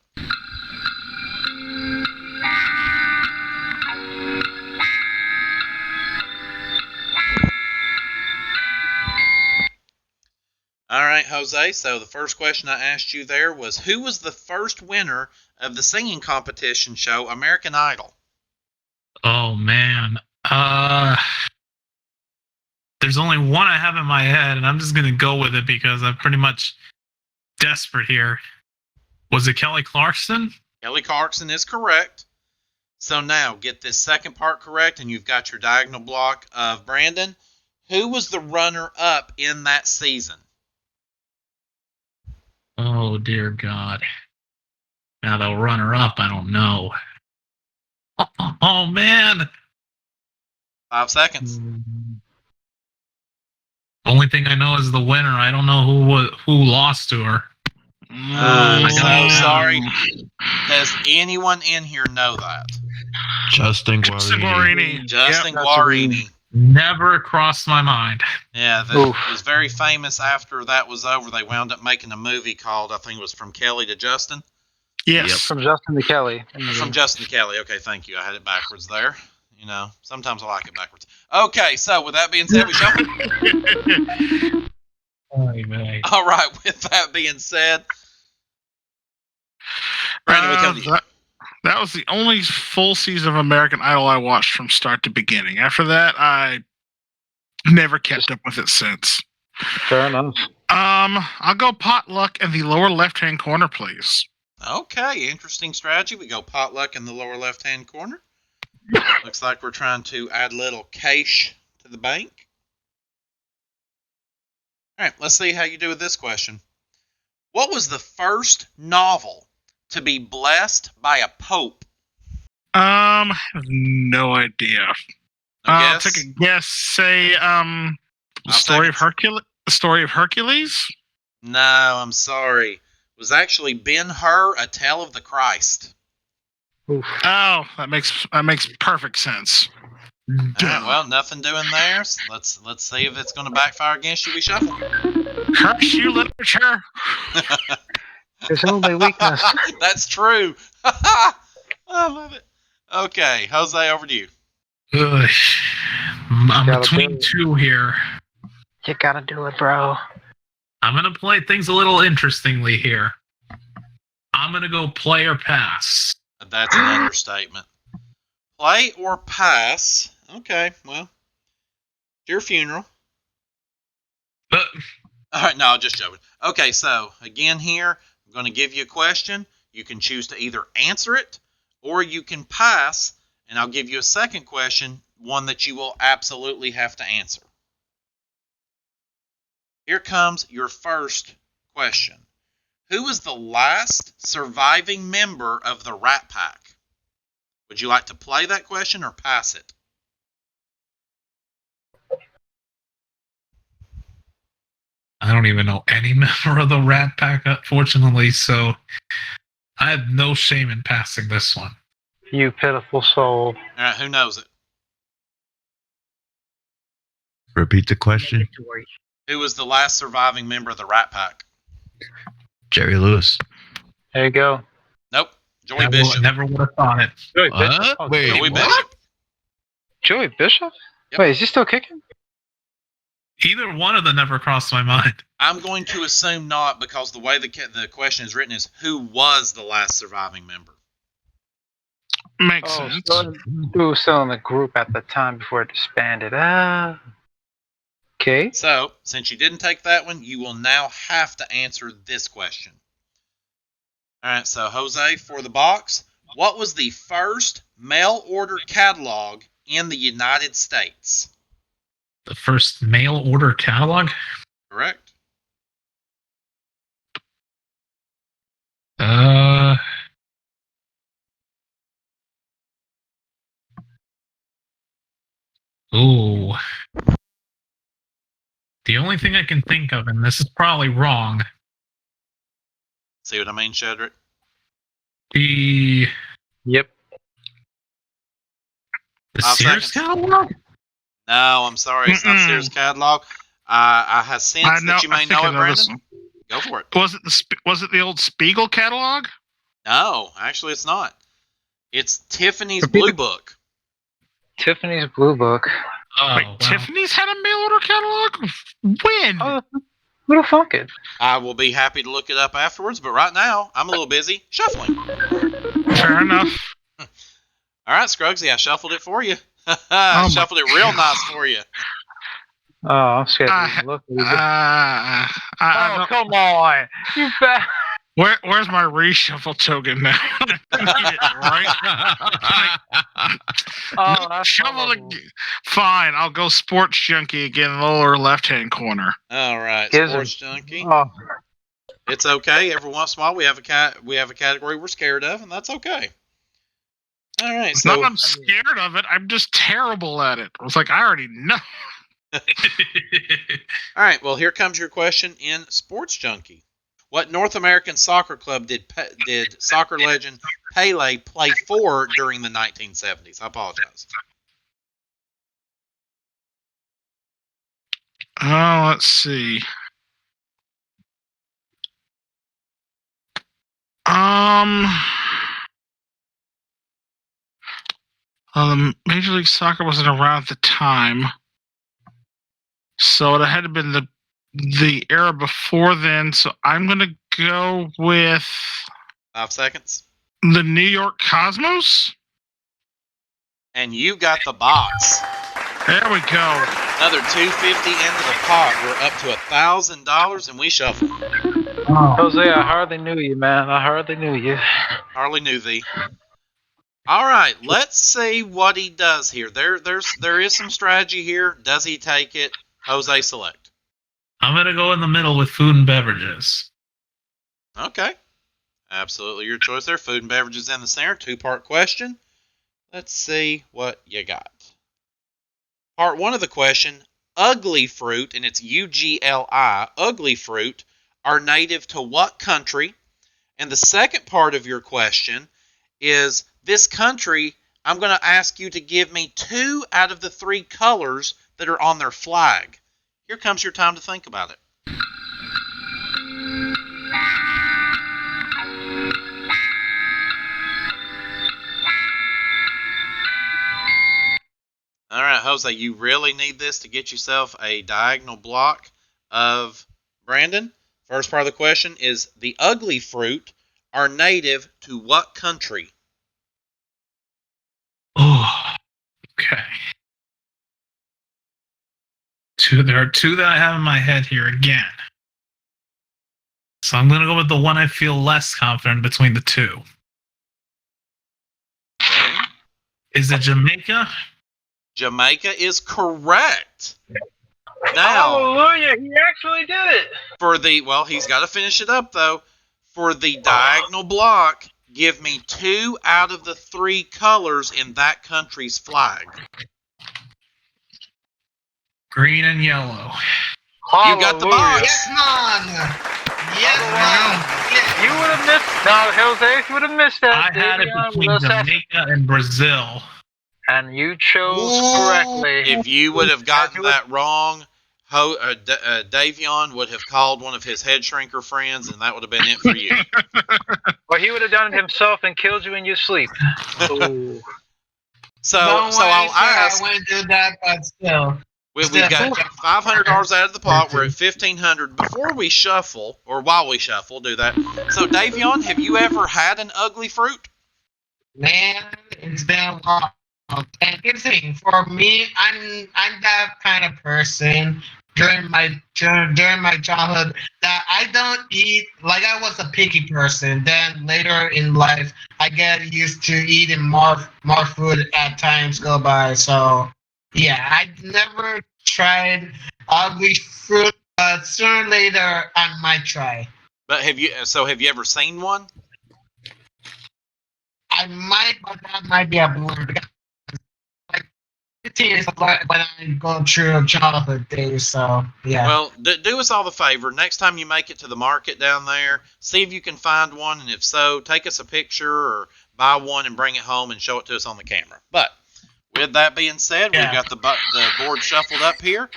[SPEAKER 2] All right, Jose, so the first question I asked you there was, who was the first winner of the singing competition show American Idol?
[SPEAKER 5] Oh, man. There's only one I have in my head, and I'm just going to go with it because I'm pretty much desperate here. Was it Kelly Clarkson?
[SPEAKER 2] Kelly Clarkson is correct. So now, get this second part correct, and you've got your diagonal block of Brandon. Who was the runner-up in that season?
[SPEAKER 5] Oh, dear God. Now, the runner-up, I don't know. Oh, man.
[SPEAKER 2] 5 seconds.
[SPEAKER 5] Only thing I know is the winner. I don't know who lost to her.
[SPEAKER 2] I'm so sorry. Does anyone in here know that?
[SPEAKER 7] Justin
[SPEAKER 3] Guarini.
[SPEAKER 2] Justin
[SPEAKER 3] Yep.
[SPEAKER 2] Guarini.
[SPEAKER 5] Never crossed my mind.
[SPEAKER 2] Yeah, that was very famous. After that was over, they wound up making a movie called, I think it was From Kelly to Justin.
[SPEAKER 3] Yes.
[SPEAKER 6] From Justin to Kelly.
[SPEAKER 2] From Justin Kelly. Okay, thank you. I had it backwards there. You know, sometimes I like it backwards. Okay, so with that being said, we shuffle. All right, with that being said, Brandon, we come to you.
[SPEAKER 3] That was the only full season of American Idol I watched from start to beginning. After that, I never kept up with it since.
[SPEAKER 6] Fair enough.
[SPEAKER 3] I'll go potluck in the lower left-hand corner, please.
[SPEAKER 2] Okay, interesting strategy. We go potluck in the lower left-hand corner. Looks like we're trying to add a little cash to the bank. All right, let's see how you do with this question. What was the first novel to be blessed by a pope?
[SPEAKER 3] I have no idea. I'll take a guess. Say, the story of Hercules. The story of Hercules.
[SPEAKER 2] No, I'm sorry. It was actually Ben-Hur: A Tale of the Christ.
[SPEAKER 6] Oof.
[SPEAKER 3] Oh, that makes perfect sense.
[SPEAKER 2] All right, well, nothing doing there. So let's see if it's going to backfire against you. We shuffle.
[SPEAKER 3] Curse you, literature.
[SPEAKER 6] It's only weakness.
[SPEAKER 2] That's true. I love it. Okay, Jose, over to you.
[SPEAKER 5] I'm between two here.
[SPEAKER 6] You gotta do it, bro.
[SPEAKER 5] I'm going to play things a little interestingly here. I'm going to go play or pass.
[SPEAKER 2] That's an understatement. Play or pass. Okay, well, your funeral. All right, no, just joking. Okay, so again here, I'm going to give you a question. You can choose to either answer it or you can pass, and I'll give you a second question, one that you will absolutely have to answer. Here comes your first question. Who was the last surviving member of the Rat Pack? Would you like to play that question or pass it?
[SPEAKER 5] I don't even know any member of the Rat Pack, unfortunately, so I have no shame in passing this one.
[SPEAKER 6] You pitiful soul.
[SPEAKER 2] All right, who knows it?
[SPEAKER 7] Repeat the question.
[SPEAKER 2] Who was the last surviving member of the Rat Pack?
[SPEAKER 7] Jerry Lewis.
[SPEAKER 6] There you go.
[SPEAKER 2] Nope. Joey Bishop.
[SPEAKER 5] Never would have thought it.
[SPEAKER 6] Joey Bishop? Oh,
[SPEAKER 7] Wait,
[SPEAKER 2] Joey
[SPEAKER 7] what?
[SPEAKER 2] Bishop.
[SPEAKER 6] Joey Bishop?
[SPEAKER 2] Yep.
[SPEAKER 6] Wait, is he still kicking?
[SPEAKER 5] Either one of them never crossed my mind.
[SPEAKER 2] I'm going to assume not, because the way the question is written is who was the last surviving member?
[SPEAKER 3] Makes sense.
[SPEAKER 6] So who was still in the group at the time before it disbanded? Okay.
[SPEAKER 2] So, since you didn't take that one, you will now have to answer this question. All right, so Jose, for the box, what was the first mail order catalog in the United States?
[SPEAKER 5] The first mail order catalog?
[SPEAKER 2] Correct.
[SPEAKER 5] Ooh. The only thing I can think of, and this is probably wrong,
[SPEAKER 2] See what I mean, Shedrick?
[SPEAKER 5] the
[SPEAKER 6] Yep.
[SPEAKER 2] Five
[SPEAKER 5] Sears
[SPEAKER 2] seconds.
[SPEAKER 5] catalog?
[SPEAKER 2] No, I'm sorry, it's not Sears catalog. I have sensed that you may know it, Brandon. Go for it.
[SPEAKER 3] Was it the old Spiegel catalog?
[SPEAKER 2] No, actually, it's not. It's Tiffany's Blue Book.
[SPEAKER 6] Tiffany's Blue Book.
[SPEAKER 5] Oh,
[SPEAKER 3] Wait,
[SPEAKER 5] wow.
[SPEAKER 3] Tiffany's had a mail order catalog? When?
[SPEAKER 6] Oh, little funkin'.
[SPEAKER 2] I will be happy to look it up afterwards, but right now, I'm a little busy shuffling.
[SPEAKER 3] Fair enough.
[SPEAKER 2] All right, Scruggsy, I shuffled it for you.
[SPEAKER 3] Oh
[SPEAKER 2] Shuffled it real nice for you.
[SPEAKER 6] Oh, I'm scared to even look. Come on. You bet.
[SPEAKER 3] Where's my reshuffle token now? I need it, right?
[SPEAKER 6] Oh, that's
[SPEAKER 3] Shovel
[SPEAKER 6] horrible.
[SPEAKER 3] again. Fine, I'll go Sports Junkie again, lower left-hand corner.
[SPEAKER 2] All right,
[SPEAKER 6] Gizzard.
[SPEAKER 2] Sports Junkie.
[SPEAKER 6] Oh,
[SPEAKER 2] It's okay. Every once in a while, we have a category we're scared of, and that's okay. All right,
[SPEAKER 3] It's
[SPEAKER 2] so
[SPEAKER 3] not that I'm scared of it. I'm just terrible at it. I was like, I already know.
[SPEAKER 2] all right. Well, here comes your question in Sports Junkie. What North American soccer club did soccer legend Pele play for during the 1970s? I apologize.
[SPEAKER 3] Oh, let's see. Um, Major League Soccer wasn't around at the time, so it had to have been the era before then. So I'm gonna go with
[SPEAKER 2] 5 seconds.
[SPEAKER 3] the New York Cosmos.
[SPEAKER 2] And you got the box.
[SPEAKER 3] There we go.
[SPEAKER 2] Another $250 into the pot. We're up to $1,000, and we shuffle.
[SPEAKER 6] Jose, I hardly knew you, man. I hardly knew you.
[SPEAKER 2] Hardly knew thee. All right, let's see what he does here. There is some strategy here. Does he take it? Jose, select.
[SPEAKER 5] I'm gonna go in the middle with food and beverages.
[SPEAKER 2] Okay. Absolutely your choice there. Food and beverages in the center. 2-part question. Let's see what you got. Part 1 of the question, ugly fruit, and it's UGLI, ugly fruit, are native to what country? And the second part of your question is this country, I'm going to ask you to give me 2 out of the 3 colors that are on their flag. Here comes your time to think about it. All right, Jose, you really need this to get yourself a diagonal block of Brandon. First part of the question is the ugly fruit are native to what country?
[SPEAKER 5] Oh, okay. There are 2 that I have in my head here again. So I'm going to go with the one I feel less confident between the 2.
[SPEAKER 2] Okay.
[SPEAKER 5] Is it Jamaica?
[SPEAKER 2] Jamaica is correct. Now,
[SPEAKER 6] Hallelujah! He actually did it.
[SPEAKER 2] for the, well, he's got to finish it up though. For the diagonal block, give me 2 out of the 3 colors in that country's flag.
[SPEAKER 5] Green and yellow.
[SPEAKER 2] You got the box.
[SPEAKER 8] Yes, man. Yes, man.
[SPEAKER 6] You would have missed. No, Jose, you would have missed that.
[SPEAKER 5] I had it
[SPEAKER 6] Davion
[SPEAKER 5] between
[SPEAKER 6] was assassin.
[SPEAKER 5] Jamaica and Brazil.
[SPEAKER 6] And you chose
[SPEAKER 8] Ooh.
[SPEAKER 6] correctly.
[SPEAKER 2] If you would have gotten that wrong, Davion would have called one of his head shrinker friends, and that would have been it for you.
[SPEAKER 6] Or he would have done it himself and killed you in your sleep. Ooh.
[SPEAKER 2] So
[SPEAKER 8] Don't worry,
[SPEAKER 2] I'll
[SPEAKER 8] sir,
[SPEAKER 2] ask.
[SPEAKER 8] I wouldn't do that, but still.
[SPEAKER 2] We've got $500 out of the pot. We're at $1,500. Before we shuffle, or while we shuffle, do that. So, Davion, have you ever had an ugly fruit?
[SPEAKER 8] Man, it's been a while. And here's the thing, for me, I'm that kind of person during my childhood that I don't eat, like I was a picky person. Then later in life, I get used to eating more food as times go by. So yeah, I never tried ugly fruit, but sooner or later I might try.
[SPEAKER 2] But have you ever seen one?
[SPEAKER 8] I might, but that might be a blur. Like 15 years when I go through childhood days, so yeah.
[SPEAKER 2] Well, do us all the favor. Next time you make it to the market down there, see if you can find one, and if so, take us a picture or buy one and bring it home and show it to us on the camera. But with that being said, we've got the board shuffled up here.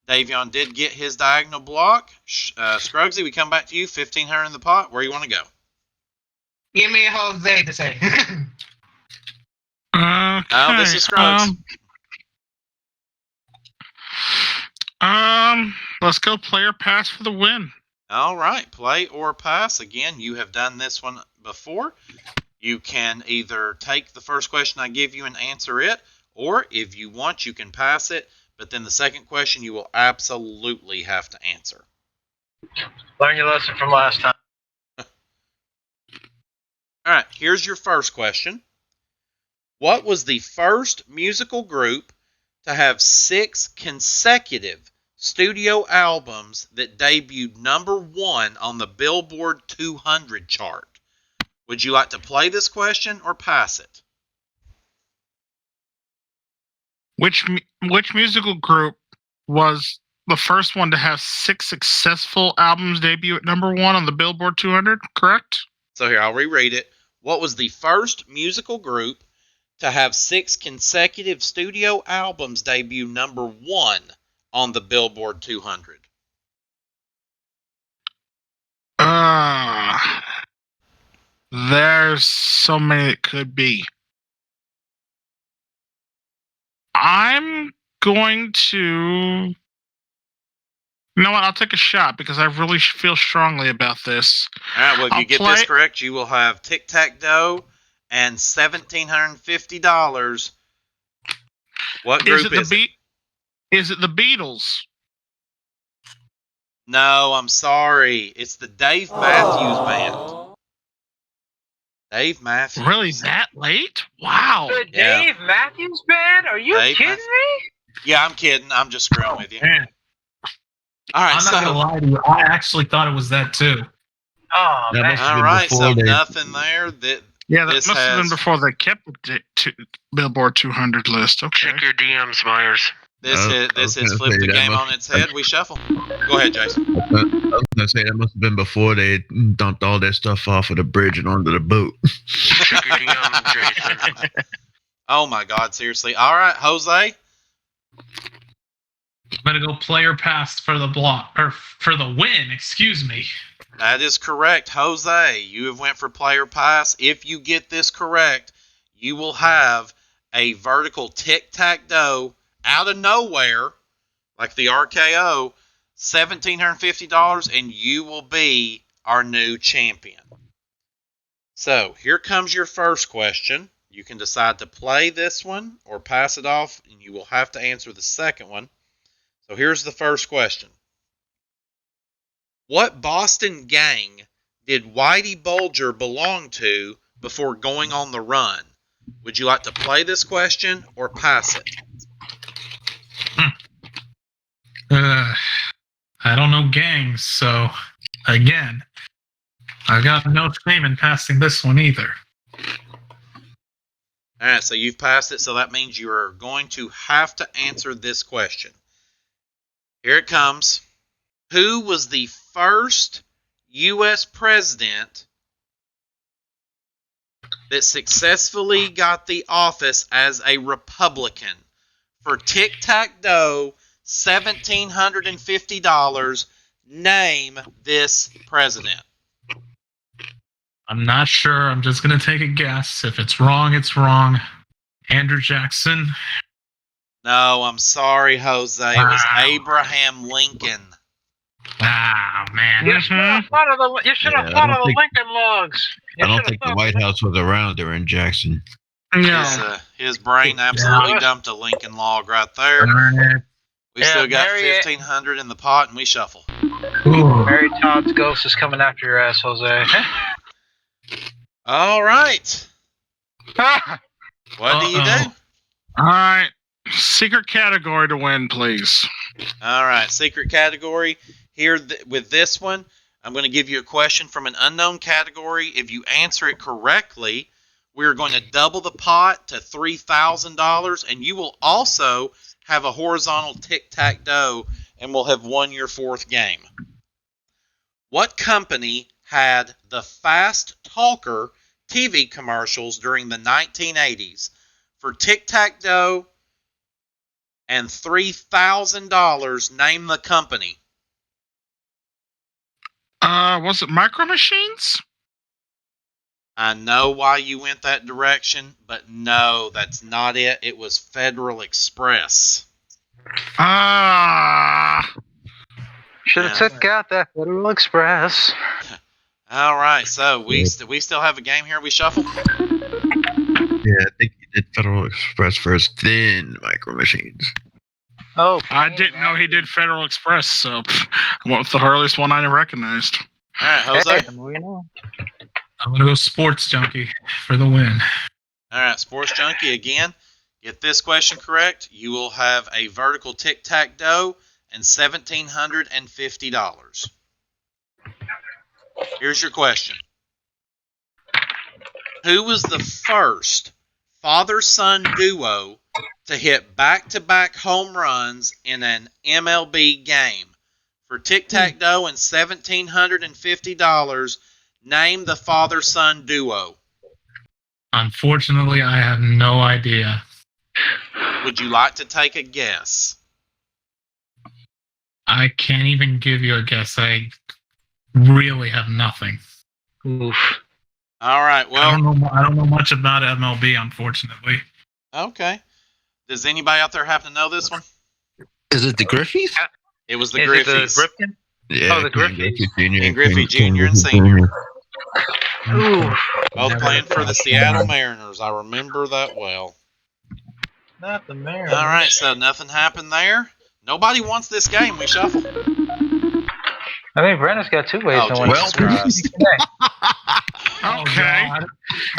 [SPEAKER 2] Davion did get his diagonal block. Scruggsy, we come back to you. 1,500 in the pot. Where you want to go?
[SPEAKER 8] Give me Jose to say.
[SPEAKER 3] Okay.
[SPEAKER 2] Oh, this is Scruggs.
[SPEAKER 3] Let's go player pass for the win.
[SPEAKER 2] All right, play or pass. Again, you have done this one before. You can either take the first question I give you and answer it, or if you want, you can pass it. But then the second question you will absolutely have to answer.
[SPEAKER 6] Learn your lesson from last time.
[SPEAKER 2] All right, here's your first question. What was the first musical group to have 6 consecutive studio albums that debuted #1 on the Billboard 200 chart? Would you like to play this question or pass it?
[SPEAKER 3] Which musical group was the first one to have 6 successful albums debut at #1 on the Billboard 200? Correct.
[SPEAKER 2] So here, I'll reread it. What was the first musical group to have 6 consecutive studio albums debut #1 on the Billboard 200?
[SPEAKER 3] There's so many it could be. I'm going to. You know what? I'll take a shot because I really feel strongly about this.
[SPEAKER 2] All right, well, if
[SPEAKER 3] I'll
[SPEAKER 2] you get this
[SPEAKER 3] play-
[SPEAKER 2] correct, you will have tic-tac-toe and $1,750. What group is it?
[SPEAKER 3] Is it the Beatles?
[SPEAKER 2] No, I'm sorry. It's the Dave Matthews Band. Dave Matthews.
[SPEAKER 3] Really that late? Wow.
[SPEAKER 6] The
[SPEAKER 2] Yeah.
[SPEAKER 6] Dave Matthews Band? Are you
[SPEAKER 2] Dave
[SPEAKER 6] kidding
[SPEAKER 2] Matthews.
[SPEAKER 6] me?
[SPEAKER 2] Yeah, I'm kidding. I'm just screwing with you.
[SPEAKER 5] Man,
[SPEAKER 2] All right,
[SPEAKER 5] I'm not gonna lie to you. I actually thought it was that too.
[SPEAKER 6] Oh,
[SPEAKER 7] That
[SPEAKER 6] man.
[SPEAKER 7] must have
[SPEAKER 2] all
[SPEAKER 7] been
[SPEAKER 2] right,
[SPEAKER 7] before
[SPEAKER 2] so
[SPEAKER 7] they-
[SPEAKER 2] nothing there.
[SPEAKER 3] Yeah, that
[SPEAKER 2] This
[SPEAKER 3] must have been
[SPEAKER 2] has-
[SPEAKER 3] before they kept the Billboard 200 list. Okay.
[SPEAKER 9] Check your DMs, Myers.
[SPEAKER 2] This
[SPEAKER 7] I
[SPEAKER 2] has
[SPEAKER 7] was gonna
[SPEAKER 2] flipped
[SPEAKER 7] say
[SPEAKER 2] the
[SPEAKER 7] that
[SPEAKER 2] game
[SPEAKER 7] must-
[SPEAKER 2] on its head. We shuffle. Go ahead, Jason.
[SPEAKER 7] I was gonna say that must have been before they dumped all that stuff off of the bridge and onto the boat.
[SPEAKER 9] Check your DMs, Jason.
[SPEAKER 2] Oh my God, seriously. All right, Jose.
[SPEAKER 5] I'm gonna go player pass for the block or for the win. Excuse me.
[SPEAKER 2] That is correct, Jose. You have went for player pass. If you get this correct, you will have a vertical tic-tac-toe out of nowhere, like the RKO, $1,750, and you will be our new champion. So here comes your first question. You can decide to play this one or pass it off, and you will have to answer the second one. So here's the first question. What Boston gang did Whitey Bulger belong to before going on the run? Would you like to play this question or pass it?
[SPEAKER 5] I don't know gangs, so again, I got no shame in passing this one either.
[SPEAKER 2] All right, so you've passed it, so that means you are going to have to answer this question. Here it comes. Who was the first U.S. president that successfully got the office as a Republican? For tic-tac-toe, $1,750, name this president.
[SPEAKER 5] I'm not sure. I'm just gonna take a guess. If it's wrong, it's wrong. Andrew Jackson.
[SPEAKER 2] No, I'm sorry, Jose. It was Abraham Lincoln.
[SPEAKER 5] Ah, man.
[SPEAKER 6] You should have thought of the
[SPEAKER 7] Yeah, I
[SPEAKER 6] thought
[SPEAKER 7] don't
[SPEAKER 6] of the
[SPEAKER 7] think-
[SPEAKER 6] Lincoln logs. You
[SPEAKER 7] I don't
[SPEAKER 6] should have
[SPEAKER 7] think the
[SPEAKER 6] thought-
[SPEAKER 7] White House was around during Jackson.
[SPEAKER 3] Yeah.
[SPEAKER 2] His brain absolutely dumped a Lincoln log right there.
[SPEAKER 5] Darn it.
[SPEAKER 2] We
[SPEAKER 6] Yeah,
[SPEAKER 2] still got
[SPEAKER 6] Marriott.
[SPEAKER 2] 1,500 in the pot, and we shuffle.
[SPEAKER 5] Ooh.
[SPEAKER 6] Mary Todd's ghost is coming after your ass, Jose.
[SPEAKER 2] All right. What do you do?
[SPEAKER 5] Uh-oh.
[SPEAKER 3] All right. Secret category to win, please.
[SPEAKER 2] All right. Secret category. Here with this one, I'm going to give you a question from an unknown category. If you answer it correctly, we're going to double the pot to $3,000, and you will also have a horizontal tic-tac-toe, and we'll have won your fourth game. What company had the Fast Talker TV commercials during the 1980s? For tic-tac-toe and $3,000, name the company.
[SPEAKER 3] Was it Micro Machines?
[SPEAKER 2] I know why you went that direction, but no, that's not it. It was Federal Express.
[SPEAKER 3] Ah.
[SPEAKER 6] Should have took out that Federal Express.
[SPEAKER 2] All right, so we still have a game here. We shuffle.
[SPEAKER 7] Yeah, I think he did Federal Express first, then Micro Machines.
[SPEAKER 6] Oh,
[SPEAKER 3] I didn't know he did Federal Express, so I went with the earliest one I recognized.
[SPEAKER 2] All right, Jose.
[SPEAKER 6] Hey, moving on.
[SPEAKER 5] I'm gonna go sports junkie for the win.
[SPEAKER 2] All right, Sports Junkie again. Get this question correct. You will have a vertical tic-tac-toe and $1,750. Here's your question. Who was the first father-son duo to hit back-to-back home runs in an MLB game? For tic-tac-toe and $1,750, name the father-son duo.
[SPEAKER 5] Unfortunately, I have no idea.
[SPEAKER 2] Would you like to take a guess?
[SPEAKER 5] I can't even give you a guess. I really have nothing.
[SPEAKER 6] Oof.
[SPEAKER 2] All right.
[SPEAKER 5] I
[SPEAKER 2] Well,
[SPEAKER 5] don't know much about MLB, unfortunately.
[SPEAKER 2] okay. Does anybody out there happen to know this one?
[SPEAKER 7] Is it the Griffies?
[SPEAKER 2] It was the
[SPEAKER 6] Is it the
[SPEAKER 2] Griffies.
[SPEAKER 6] Ripken?
[SPEAKER 7] Yeah,
[SPEAKER 6] Oh, the
[SPEAKER 7] Ken
[SPEAKER 6] Griffies.
[SPEAKER 7] Jr.
[SPEAKER 2] Ken Griffey Jr. and Sr.
[SPEAKER 6] Ooh,
[SPEAKER 2] Both playing for the Seattle Mariners. I remember that well.
[SPEAKER 6] not the Mariners.
[SPEAKER 2] All right, so nothing happened there. Nobody wants this game. We shuffle.
[SPEAKER 6] I think Brandon's got two ways
[SPEAKER 2] Oh,
[SPEAKER 6] to win.
[SPEAKER 2] Jesus Christ.
[SPEAKER 3] Okay.
[SPEAKER 5] God.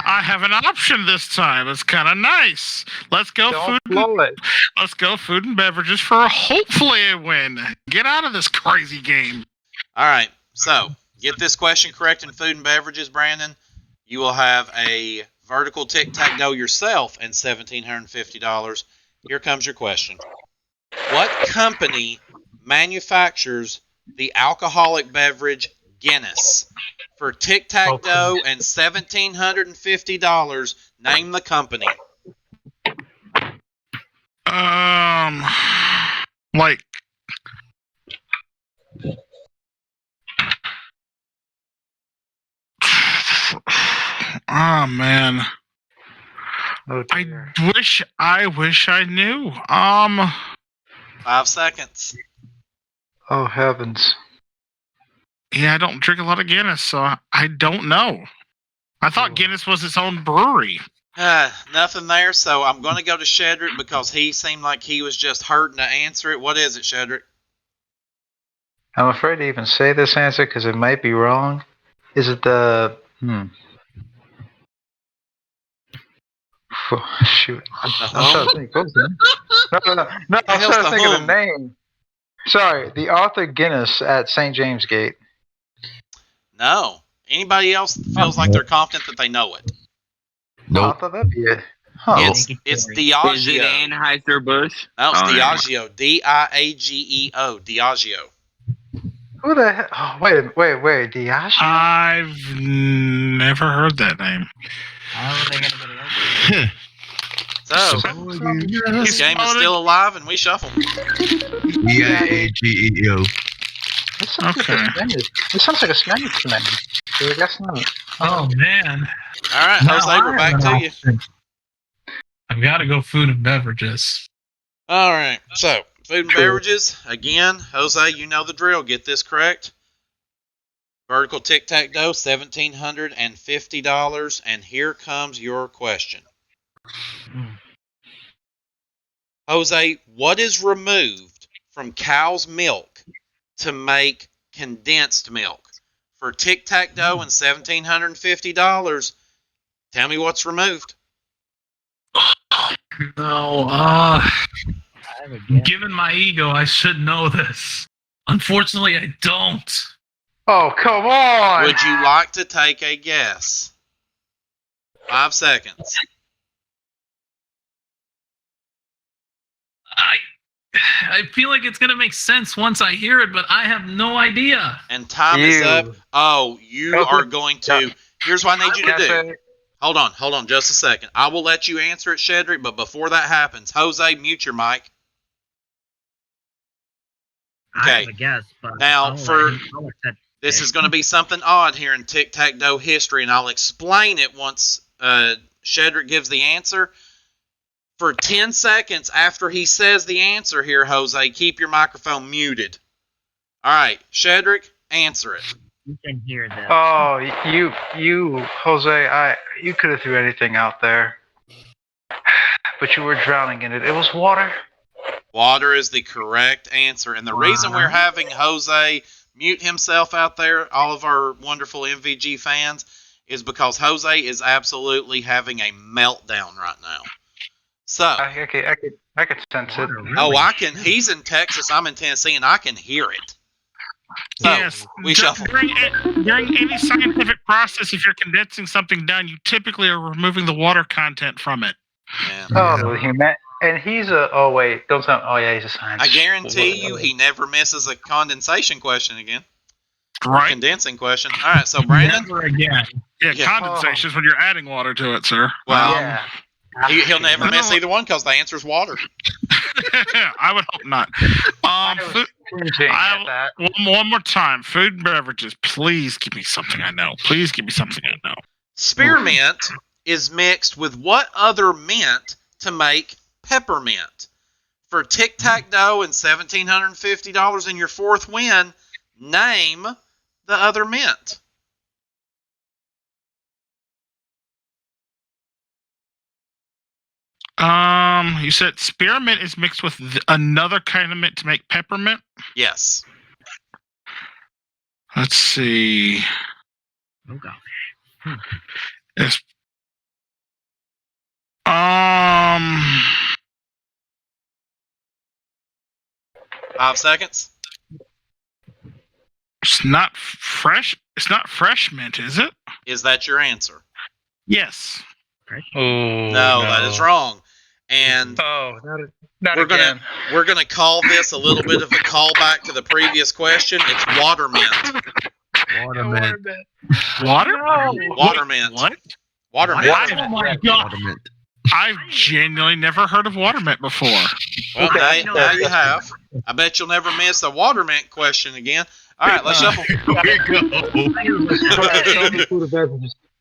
[SPEAKER 3] I have an option this time. It's kind of nice. Let's go
[SPEAKER 6] Don't
[SPEAKER 3] food.
[SPEAKER 6] blow it.
[SPEAKER 3] Let's go food and beverages for hopefully a win. Get out of this crazy game.
[SPEAKER 2] All right, so get this question correct in food and beverages, Brandon. You will have a vertical tic-tac-toe yourself and $1,750. Here comes your question. What company manufactures the alcoholic beverage Guinness? For tic-tac-toe and $1,750, name the company.
[SPEAKER 3] Like, oh man,
[SPEAKER 6] Oh,
[SPEAKER 3] I
[SPEAKER 6] dear.
[SPEAKER 3] wish I knew.
[SPEAKER 2] 5 seconds.
[SPEAKER 6] Oh, heavens.
[SPEAKER 3] Yeah, I don't drink a lot of Guinness, so I don't know. I thought Guinness was its own brewery.
[SPEAKER 2] Nothing there, so I'm going to go to Shedrick because he seemed like he was just hurting to answer it. What is it, Shedrick?
[SPEAKER 6] I'm afraid to even say this answer because it might be wrong. Is it the... Shoot. I'm trying to think. What was the name? No, I'm
[SPEAKER 2] hell's
[SPEAKER 6] trying
[SPEAKER 2] the
[SPEAKER 6] to think of
[SPEAKER 2] home?
[SPEAKER 6] the name. Sorry, the Arthur Guinness at St. James Gate.
[SPEAKER 2] No. Anybody else feels like they're confident that they know it?
[SPEAKER 6] Oh, I
[SPEAKER 7] Nope.
[SPEAKER 6] thought that'd be it. Huh.
[SPEAKER 2] It's Diageo.
[SPEAKER 1] Is it Anheuser-Busch?
[SPEAKER 2] No, it's
[SPEAKER 1] Oh, yeah.
[SPEAKER 2] Diageo. Diageo. Diageo.
[SPEAKER 6] Who the heck? Oh, wait, Diageo?
[SPEAKER 3] I've never heard that name.
[SPEAKER 4] I don't think anybody else.
[SPEAKER 2] So, this game is still alive and we shuffle.
[SPEAKER 7] Diageo.
[SPEAKER 6] This sounds like a Spanish. This sounds like a Spanish name. So I guess not.
[SPEAKER 5] Oh man.
[SPEAKER 2] All right,
[SPEAKER 5] Now
[SPEAKER 2] Jose,
[SPEAKER 5] I
[SPEAKER 2] we're
[SPEAKER 5] have
[SPEAKER 2] back
[SPEAKER 5] an
[SPEAKER 2] to you.
[SPEAKER 5] option. I've got to go food and beverages.
[SPEAKER 2] All right, so food and beverages. Again, Jose, you know the drill. Get this correct. Vertical tic-tac-toe, $1,750. And here comes your question. Jose, what is removed from cow's milk to make condensed milk? For tic-tac-toe and $1,750, tell me what's removed.
[SPEAKER 5] No,
[SPEAKER 4] I have a guess.
[SPEAKER 5] given my ego, I should know this. Unfortunately, I don't.
[SPEAKER 6] Oh, come on!
[SPEAKER 2] Would you like to take a guess? 5 seconds.
[SPEAKER 5] I feel like it's gonna make sense once I hear it, but I have no idea.
[SPEAKER 2] And time is
[SPEAKER 6] You.
[SPEAKER 2] up. Oh, you
[SPEAKER 6] Okay.
[SPEAKER 2] are going to... Here's what I need you to
[SPEAKER 6] Can I
[SPEAKER 2] do.
[SPEAKER 6] say-
[SPEAKER 2] Hold on just a second. I will let you answer it, Shedrick, but before that happens, Jose, mute your mic.
[SPEAKER 4] I
[SPEAKER 2] Okay.
[SPEAKER 4] have a guess, but
[SPEAKER 2] Now,
[SPEAKER 4] I'll
[SPEAKER 2] for-
[SPEAKER 4] I'll accept
[SPEAKER 2] This is going to be something odd here in tic-tac-toe history, and I'll explain it once Shedrick gives the answer. For 10 seconds after he says the answer here, Jose, keep your microphone muted. All right, Shedrick, answer it.
[SPEAKER 4] You can hear this.
[SPEAKER 6] Oh, you, Jose, you could have threw anything out there, but you were drowning in it. It was water.
[SPEAKER 2] Water is the correct answer, and the reason we're having Jose mute himself out there, all of our wonderful MVG fans, is because Jose is absolutely having a meltdown right now. So,
[SPEAKER 6] I could sense it.
[SPEAKER 4] Water, really?
[SPEAKER 2] oh, I can. He's in Texas. I'm in Tennessee, and I can hear it. So,
[SPEAKER 3] Yes.
[SPEAKER 2] we shuffle.
[SPEAKER 3] During any scientific process, if you're condensing something down, you typically are removing the water content from it.
[SPEAKER 2] Yeah.
[SPEAKER 6] Oh, and he's a. Oh wait, don't tell. Oh yeah, he's a scientist.
[SPEAKER 2] I guarantee you, he never misses a condensation question again.
[SPEAKER 3] Right?
[SPEAKER 2] Condensing question. All right, so Brandon,
[SPEAKER 5] Never again.
[SPEAKER 3] Yeah,
[SPEAKER 2] Yeah.
[SPEAKER 3] condensation is when you're adding water to it, sir.
[SPEAKER 2] well,
[SPEAKER 6] Yeah.
[SPEAKER 2] he'll never
[SPEAKER 3] No.
[SPEAKER 2] miss either one because the answer is water.
[SPEAKER 3] I would hope not.
[SPEAKER 6] I was
[SPEAKER 3] Food,
[SPEAKER 6] cringing
[SPEAKER 3] I-
[SPEAKER 6] at that.
[SPEAKER 3] one more time. Food and beverages. Please give me something I know. Please give me something I know.
[SPEAKER 2] Spearmint is mixed with what other mint to make peppermint? For tic-tac-toe and $1,750 in your fourth win, name the other mint.
[SPEAKER 3] You said spearmint is mixed with another kind of mint to make peppermint?
[SPEAKER 2] Yes.
[SPEAKER 3] Let's see.
[SPEAKER 4] Oh gosh.
[SPEAKER 3] It's,
[SPEAKER 2] 5 seconds.
[SPEAKER 3] it's not fresh. It's not fresh mint, is it?
[SPEAKER 2] Is that your answer?
[SPEAKER 3] Yes.
[SPEAKER 6] Oh,
[SPEAKER 2] No, that is wrong. And
[SPEAKER 6] Oh, not
[SPEAKER 2] we're
[SPEAKER 6] again.
[SPEAKER 2] gonna call this a little bit of a callback to the previous question. It's watermint.
[SPEAKER 7] Watermint.
[SPEAKER 3] Water?
[SPEAKER 2] Watermint.
[SPEAKER 3] What?
[SPEAKER 2] Watermint.
[SPEAKER 5] Oh my god.
[SPEAKER 7] Watermint.
[SPEAKER 3] I've genuinely never heard of watermint before.
[SPEAKER 2] Well,
[SPEAKER 6] Okay.
[SPEAKER 2] now you have. I bet you'll never miss a watermint question again. All right, let's shuffle.
[SPEAKER 7] Here we go.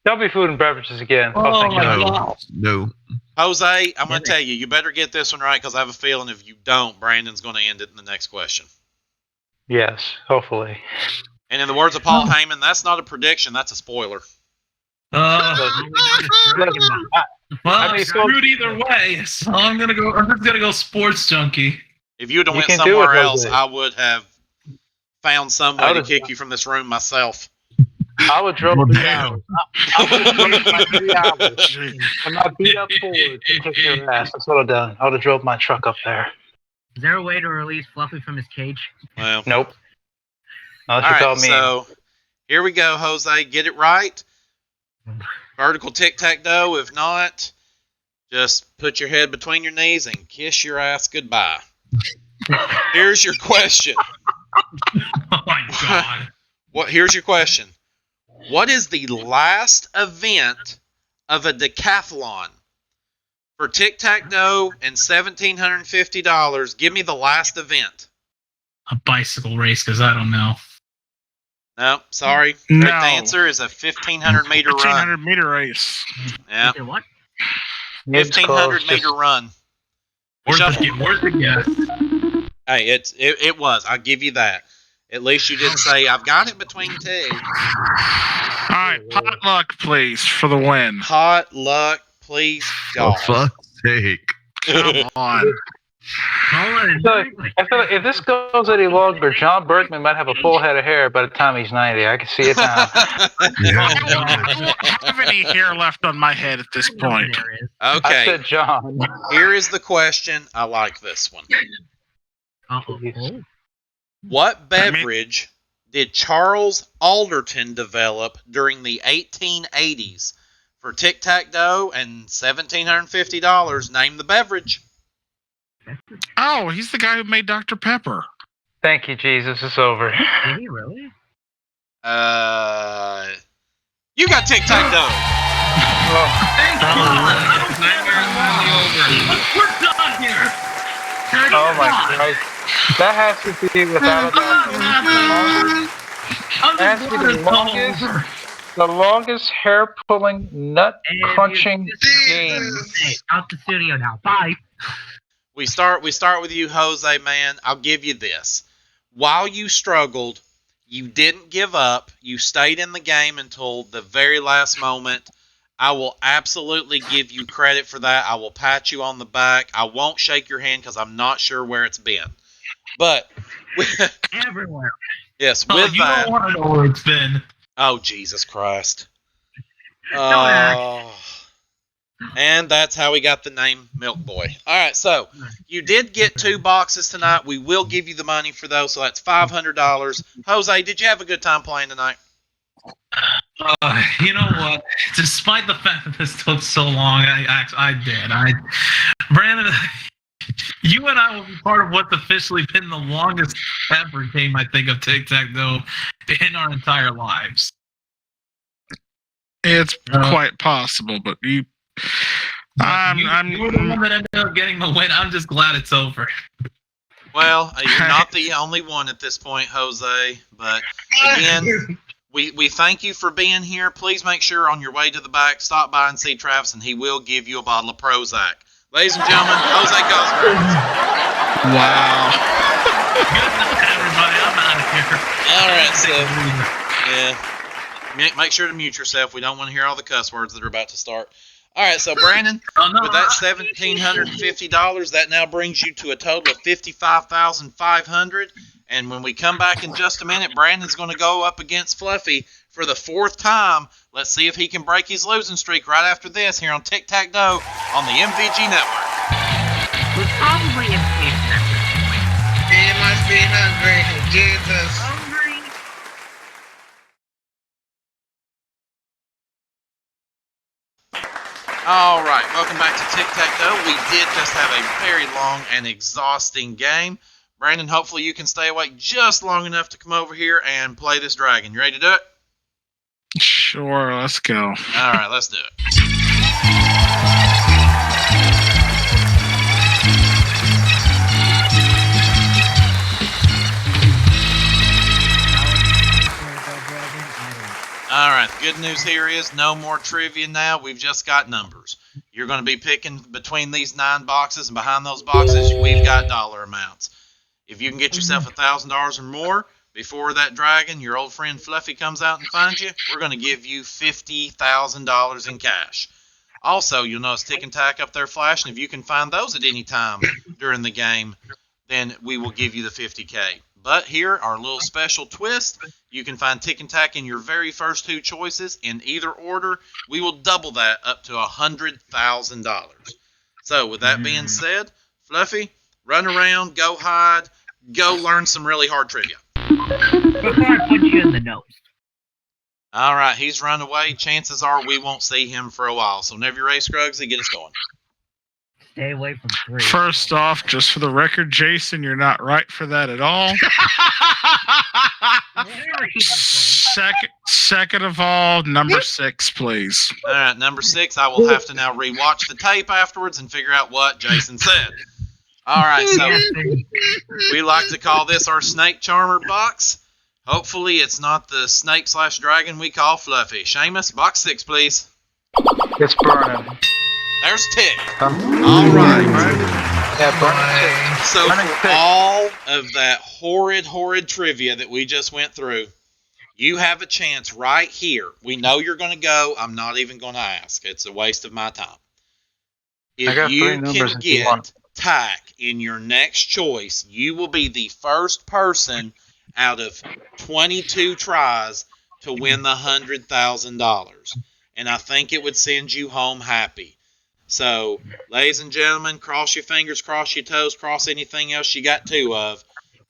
[SPEAKER 6] Don't be food and beverages again.
[SPEAKER 5] Oh my
[SPEAKER 7] No.
[SPEAKER 5] god.
[SPEAKER 7] No.
[SPEAKER 2] Jose, I'm going to tell you, you better get this one right because I have a feeling if you don't, Brandon's going to end it in the next question.
[SPEAKER 6] Yes, hopefully.
[SPEAKER 2] And in the words of Paul Heyman, that's not a prediction, that's a spoiler.
[SPEAKER 5] Well,
[SPEAKER 6] I mean,
[SPEAKER 5] I'm screwed either way, so I'm just gonna go sports junkie.
[SPEAKER 2] If you would have
[SPEAKER 6] You
[SPEAKER 2] went
[SPEAKER 6] can do it,
[SPEAKER 2] somewhere else,
[SPEAKER 6] Jose.
[SPEAKER 2] I would have found some way
[SPEAKER 6] I
[SPEAKER 2] to
[SPEAKER 6] would've-
[SPEAKER 2] kick you from this room myself.
[SPEAKER 6] I would drove
[SPEAKER 7] Well,
[SPEAKER 6] 3
[SPEAKER 7] damn.
[SPEAKER 6] hours. I would have drove my 3 hours. And I beat up Ford to kick your ass. That's what I've done. I would have drove my truck up there.
[SPEAKER 4] Is there a way to release Fluffy from his cage?
[SPEAKER 2] Well,
[SPEAKER 6] Nope.
[SPEAKER 2] all
[SPEAKER 6] Unless you call
[SPEAKER 2] right,
[SPEAKER 6] me.
[SPEAKER 2] so here we go, Jose. Get it right. Vertical tic-tac-toe. If not, just put your head between your knees and kiss your ass goodbye. Here's your question.
[SPEAKER 5] Oh my god.
[SPEAKER 2] Here's your question. What is the last event of a decathlon? For tic-tac-toe and $1,750, give me the last event.
[SPEAKER 5] A bicycle race, because I don't know.
[SPEAKER 2] No, sorry.
[SPEAKER 3] No.
[SPEAKER 2] Correct answer is a 1,500-meter run.
[SPEAKER 3] 1,500-meter race.
[SPEAKER 2] Yeah,
[SPEAKER 4] Is it what?
[SPEAKER 6] It's close,
[SPEAKER 2] 1,500-meter
[SPEAKER 6] just-
[SPEAKER 2] run.
[SPEAKER 5] Worth
[SPEAKER 2] Shuffle.
[SPEAKER 5] a guess.
[SPEAKER 2] Hey, it was. I'll give you that. At least you didn't say, I've got it between two.
[SPEAKER 3] All right, pot luck, please, for the win.
[SPEAKER 2] Hot luck, please,
[SPEAKER 7] For
[SPEAKER 2] God.
[SPEAKER 7] fuck's sake.
[SPEAKER 3] Come on.
[SPEAKER 4] Call it
[SPEAKER 6] I feel like if this goes any longer, John Berkman might have a full head of hair by the time he's 90. I can see it now.
[SPEAKER 7] Yeah.
[SPEAKER 3] I don't have any hair left on my head at this point.
[SPEAKER 4] There is.
[SPEAKER 6] I
[SPEAKER 2] Okay,
[SPEAKER 6] said John.
[SPEAKER 2] here is the question. I like this one.
[SPEAKER 4] Oh.
[SPEAKER 2] What beverage did Charles Alderton develop during the 1880s? For tic-tac-toe and $1,750, name the beverage.
[SPEAKER 3] Oh, he's the guy who made Dr. Pepper.
[SPEAKER 6] Thank you, Jesus. It's over.
[SPEAKER 4] Did he really?
[SPEAKER 2] You got tic-tac-toe.
[SPEAKER 5] Thank God. We're done here.
[SPEAKER 6] Oh my Christ. That has to be without a doubt
[SPEAKER 5] I'm
[SPEAKER 6] That's
[SPEAKER 5] just
[SPEAKER 6] the
[SPEAKER 5] glad it's
[SPEAKER 6] longest-
[SPEAKER 5] over.
[SPEAKER 6] the longest hair pulling, nut
[SPEAKER 4] And
[SPEAKER 6] crunching
[SPEAKER 4] you-
[SPEAKER 6] game.
[SPEAKER 4] Hey, out the studio now. Bye.
[SPEAKER 2] We start with you, Jose, man. I'll give you this. While you struggled, you didn't give up. You stayed in the game until the very last moment. I will absolutely give you credit for that. I will pat you on the back. I won't shake your hand because I'm not sure where it's been. But,
[SPEAKER 4] Everywhere.
[SPEAKER 2] yes,
[SPEAKER 5] Oh,
[SPEAKER 2] with
[SPEAKER 5] you
[SPEAKER 2] that.
[SPEAKER 5] don't want to know where it's been.
[SPEAKER 2] Oh, Jesus Christ.
[SPEAKER 4] act.
[SPEAKER 2] Oh. And that's how we got the name Milk Boy. All right, so you did get 2 boxes tonight. We will give you the money for those, so that's $500. Jose, did you have a good time playing tonight?
[SPEAKER 5] You know what? Despite the fact that this took so long, I did. Brandon, you and I will be part of what's officially been the longest ever game, I think, of Tic-Tac-Toe in our entire lives.
[SPEAKER 3] It's quite possible, but you.
[SPEAKER 5] You were the one that ended up getting the win. I'm just glad it's over.
[SPEAKER 2] Well, you're not the only one at this point, Jose. But again, we thank you for being here. Please make sure on your way to the back, stop by and see Travis, and he will give you a bottle of Prozac. Ladies and gentlemen, Jose Cosgrove.
[SPEAKER 3] Wow.
[SPEAKER 5] Good night, everybody. I'm out of here.
[SPEAKER 2] All right, so yeah, make sure to mute yourself. We don't want to hear all the cuss words that are about to start. All right, so Brandon, with that $1,750, that now brings you to a total of $55,500. And when we come back in just a minute, Brandon's going to go up against Fluffy for the 4th time. Let's see if he can break his losing streak right after this here on Tic Tac Dough on the MVG Network.
[SPEAKER 4] We're probably in space at this point.
[SPEAKER 8] He must be hungry. Jesus.
[SPEAKER 4] Hungry.
[SPEAKER 2] All right, welcome back to Tic Tac Dough. We did just have a very long and exhausting game. Brandon, hopefully you can stay awake just long enough to come over here and play this dragon. You ready to do it?
[SPEAKER 3] Sure, let's go.
[SPEAKER 2] All right, let's do it. All right, the good news here is no more trivia now. We've just got numbers. You're going to be picking between these 9 boxes, and behind those boxes, we've got dollar amounts. If you can get yourself $1,000 or more before that dragon, your old friend Fluffy, comes out and finds you, we're going to give you $50,000 in cash. Also, you'll notice Tick and Tack up there flashing. If you can find those at any time during the game, then we will give you the $50K. But here, our little special twist, you can find Tick and Tack in your very first 2 choices. In either order, we will double that up to $100,000. So, with that being said, Fluffy, run around, go hide, go learn some really hard trivia.
[SPEAKER 4] Before I put you in the nose.
[SPEAKER 2] All right, he's run away. Chances are we won't see him for a while. So whenever you're ready, Scruggsy, get us going.
[SPEAKER 4] Stay away from 3.
[SPEAKER 3] First off, just for the record, Jason, you're not right for that at all.
[SPEAKER 4] Whatever he just said.
[SPEAKER 3] Second of all, number 6, please.
[SPEAKER 2] All right, number 6, I will have to now rewatch the tape afterwards and figure out what Jason said. All right, so we like to call this our Snake Charmer box. Hopefully it's not the snake/dragon we call Fluffy. Seamus, box 6, please.
[SPEAKER 6] It's burning.
[SPEAKER 2] There's Tick.
[SPEAKER 6] All
[SPEAKER 2] right.
[SPEAKER 6] Yeah, burning.
[SPEAKER 2] So
[SPEAKER 6] Burning
[SPEAKER 2] for
[SPEAKER 6] Tick.
[SPEAKER 2] all of that horrid trivia that we just went through, you have a chance right here. We know you're going to go. I'm not even going to ask. It's a waste of my time.
[SPEAKER 6] I got
[SPEAKER 2] If
[SPEAKER 6] 3
[SPEAKER 2] you
[SPEAKER 6] numbers
[SPEAKER 2] can
[SPEAKER 6] if you want.
[SPEAKER 2] get Tack in your next choice, you will be the first person out of 22 tries to win the $100,000. And I think it would send you home happy. So, ladies and gentlemen, cross your fingers, cross your toes, cross anything else you got 2 of.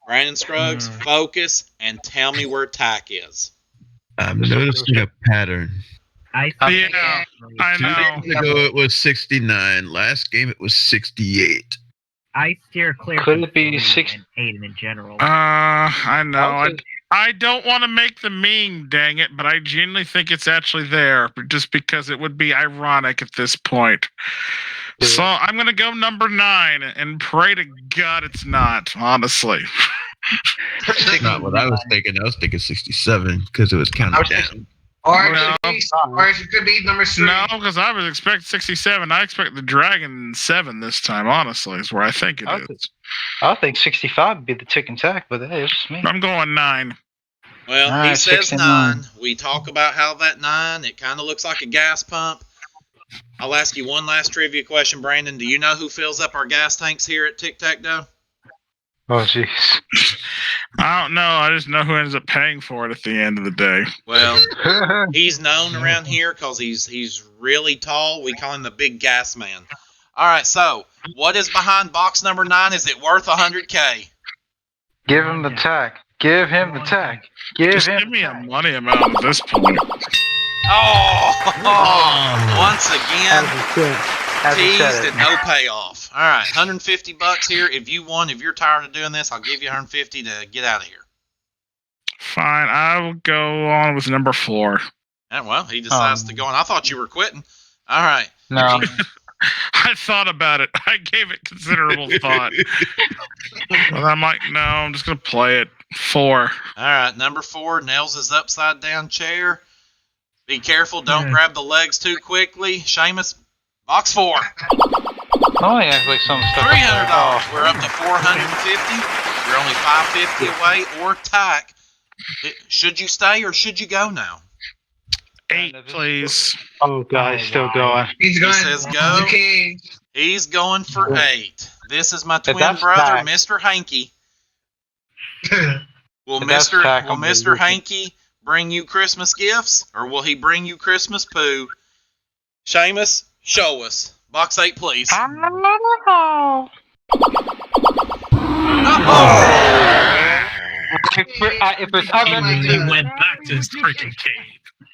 [SPEAKER 2] Brandon Scruggs, focus, and tell me where Tack is.
[SPEAKER 7] I'm noticing a pattern.
[SPEAKER 4] I
[SPEAKER 3] Yeah, I
[SPEAKER 7] 2
[SPEAKER 3] know.
[SPEAKER 7] games ago it was 69. Last game it was 68.
[SPEAKER 4] I steer clear
[SPEAKER 6] Could
[SPEAKER 4] from
[SPEAKER 6] it be
[SPEAKER 4] 3
[SPEAKER 6] 6?
[SPEAKER 4] and 8 in general.
[SPEAKER 3] I know.
[SPEAKER 6] Okay.
[SPEAKER 3] I don't want to make the meme, dang it, but I genuinely think it's actually there, just because it would be ironic at this point.
[SPEAKER 6] Yeah.
[SPEAKER 3] So I'm going to go number 9 and pray to God it's not, honestly.
[SPEAKER 7] That's not what I was thinking. I was thinking 67 because it was counted down.
[SPEAKER 8] Or
[SPEAKER 3] No.
[SPEAKER 8] it could be number 3.
[SPEAKER 3] No, because I was expecting 67. I expect the Dragon 7 this time, honestly, is where I think it is.
[SPEAKER 6] I think 65 would be the Tick and Tack, but hey, it's just me.
[SPEAKER 3] I'm going 9.
[SPEAKER 2] Well,
[SPEAKER 6] All
[SPEAKER 2] he
[SPEAKER 6] right,
[SPEAKER 2] says
[SPEAKER 6] 69.
[SPEAKER 2] 9. We talk about how that 9, it kind of looks like a gas pump. I'll ask you one last trivia question, Brandon. Do you know who fills up our gas tanks here at Tic Tac Dough?
[SPEAKER 6] Oh, jeez.
[SPEAKER 3] I don't know. I just know who ends up paying for it at the end of the day.
[SPEAKER 2] Well, he's known around here because he's really tall. We call him the Big Gas Man. All right, so what is behind box number 9? Is it worth $100K?
[SPEAKER 6] Give him the tack. Give him the tack.
[SPEAKER 3] Just
[SPEAKER 6] him
[SPEAKER 3] give me
[SPEAKER 6] the
[SPEAKER 3] a
[SPEAKER 6] tack.
[SPEAKER 3] money amount at this point.
[SPEAKER 2] Oh, once again,
[SPEAKER 6] As he said
[SPEAKER 2] teased
[SPEAKER 6] it.
[SPEAKER 2] and no payoff. All right, $150 here. If you're tired of doing this, I'll give you $150 to get out of here.
[SPEAKER 3] Fine. I will go on with number 4.
[SPEAKER 2] And, well, he decides to go on. I thought you were quitting. All right.
[SPEAKER 6] No.
[SPEAKER 3] I thought about it. I gave it considerable thought. But I'm like, no, I'm just going to play it. 4.
[SPEAKER 2] All right, number 4 nails his upside down chair. Be careful, don't grab the legs too quickly. Seamus, box 4.
[SPEAKER 6] Oh, yeah, like some stuff.
[SPEAKER 2] $300. We're up to 450. You're only 550 away or tack. Should you stay or should you go now?
[SPEAKER 3] 8, please.
[SPEAKER 6] Oh, God, he's still going.
[SPEAKER 8] He's going.
[SPEAKER 2] He says go.
[SPEAKER 8] Okay.
[SPEAKER 2] He's going for 8. This is my twin
[SPEAKER 6] that's
[SPEAKER 2] brother,
[SPEAKER 6] tack.
[SPEAKER 2] Mr. Hanky. Will
[SPEAKER 6] If that's
[SPEAKER 2] Mr.
[SPEAKER 6] tack,
[SPEAKER 2] Will
[SPEAKER 6] I'm gonna
[SPEAKER 2] Mr.
[SPEAKER 6] lose it.
[SPEAKER 2] Hanky bring you Christmas gifts, or will he bring you Christmas poo? Seamus, show us. Box 8, please.
[SPEAKER 6] Oh. If it's
[SPEAKER 8] Oh my
[SPEAKER 5] He
[SPEAKER 8] God.
[SPEAKER 5] went back to his freaking cave.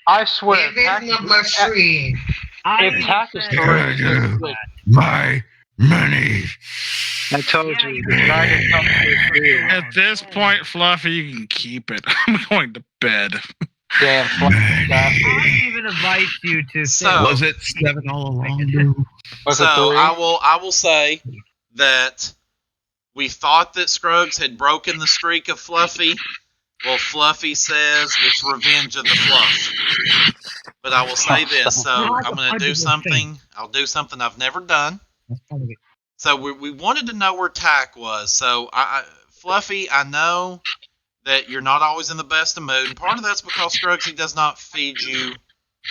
[SPEAKER 6] I swear,
[SPEAKER 8] It is number 3.
[SPEAKER 6] if Tack is
[SPEAKER 3] said-
[SPEAKER 6] correct,
[SPEAKER 7] My money.
[SPEAKER 6] I told you, the dragon comes with you.
[SPEAKER 3] At this point, Fluffy, you can keep it. I'm going to bed.
[SPEAKER 6] Damn,
[SPEAKER 4] I even advise you to
[SPEAKER 2] So-
[SPEAKER 7] Was it 7 all along? dude?
[SPEAKER 6] Was
[SPEAKER 2] So
[SPEAKER 6] it 3?
[SPEAKER 2] I will say that we thought that Scruggs had broken the streak of Fluffy. Well, Fluffy says it's revenge of the fluff. But I will say this, so I'm going to do something. I'll do something I've never done. So we wanted to know where Tack was. So Fluffy, I know that you're not always in the best of mood, and part of that's because Scruggsy does not feed you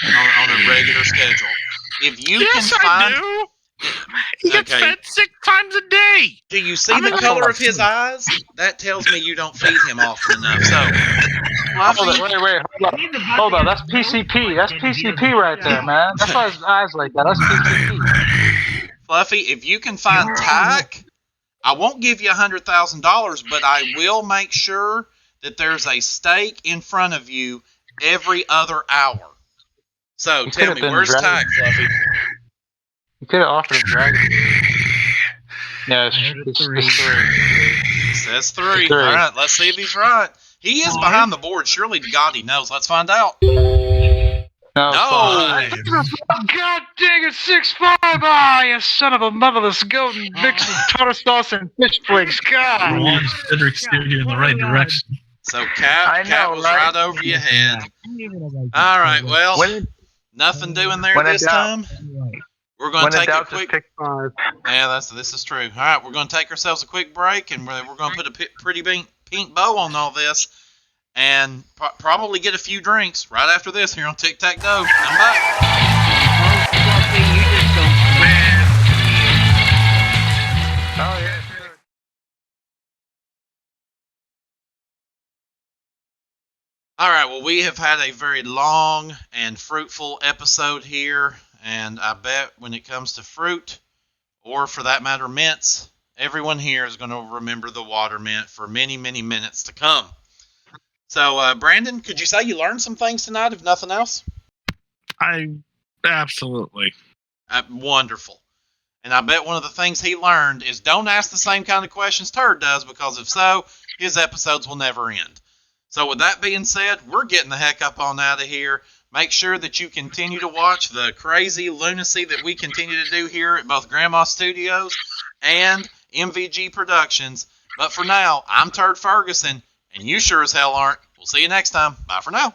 [SPEAKER 2] on a regular schedule. If you
[SPEAKER 3] Yes,
[SPEAKER 2] can find,
[SPEAKER 3] I do. He gets
[SPEAKER 2] Okay.
[SPEAKER 3] fed 6 times a day.
[SPEAKER 2] do you see
[SPEAKER 3] I'm
[SPEAKER 2] the
[SPEAKER 3] in
[SPEAKER 2] color
[SPEAKER 3] love.
[SPEAKER 2] of his eyes? That tells me you don't feed him often enough. So,
[SPEAKER 6] Hold
[SPEAKER 2] Fluffy,
[SPEAKER 6] on, wait, hold on. That's PCP. That's PCP right there, man. That's why his eyes like that. That's PCP.
[SPEAKER 2] Fluffy, if you can find Tack, I won't give you $100,000, but I will make sure that there's a steak in front of you every other hour. So
[SPEAKER 6] He
[SPEAKER 2] tell
[SPEAKER 6] could've
[SPEAKER 2] me,
[SPEAKER 6] been
[SPEAKER 2] where's
[SPEAKER 6] dragon.
[SPEAKER 2] Tack, Fluffy?
[SPEAKER 6] You could have offered him dragon. Yeah, it's 3.
[SPEAKER 2] He says 3.
[SPEAKER 6] Three.
[SPEAKER 2] All right, let's see if he's right. He is behind the board. Surely to God he knows. Let's find out.
[SPEAKER 6] No.
[SPEAKER 2] No.
[SPEAKER 6] God dang it, 6'5". Ah, you son of a motherless goat and mixed with tartar sauce and fish flakes. God.
[SPEAKER 5] One Cedric steered you in the right direction.
[SPEAKER 2] So
[SPEAKER 6] I
[SPEAKER 2] Cat
[SPEAKER 6] know,
[SPEAKER 2] was
[SPEAKER 6] right?
[SPEAKER 2] right over your head. All right, well, nothing doing there
[SPEAKER 6] when in
[SPEAKER 2] this
[SPEAKER 6] doubt-
[SPEAKER 2] time. We're going
[SPEAKER 6] When
[SPEAKER 2] to
[SPEAKER 6] in
[SPEAKER 2] take a
[SPEAKER 6] doubt, just
[SPEAKER 2] quick.
[SPEAKER 6] pick 5.
[SPEAKER 2] Yeah, this is true. All right, we're going to take ourselves a quick break, and we're going to put a pretty pink bow on all this, and probably get a few drinks right after this here on Tic Tac Toe. I'm back.
[SPEAKER 6] Oh, yeah, sure.
[SPEAKER 2] All right, well, we have had a very long and fruitful episode here, and I bet when it comes to fruit, or for that matter, mints, everyone here is going to remember the water mint for many, many minutes to come. So, Brandon, could you say you learned some things tonight, if nothing else?
[SPEAKER 3] Absolutely.
[SPEAKER 2] Wonderful. And I bet one of the things he learned is don't ask the same kind of questions Turd does, because if so, his episodes will never end. So with that being said, we're getting the heck up on out of here. Make sure that you continue to watch the crazy lunacy that we continue to do here at both Grandma Studios and MVG Productions. But for now, I'm Turd Ferguson, and you sure as hell aren't. We'll see you next time. Bye for now.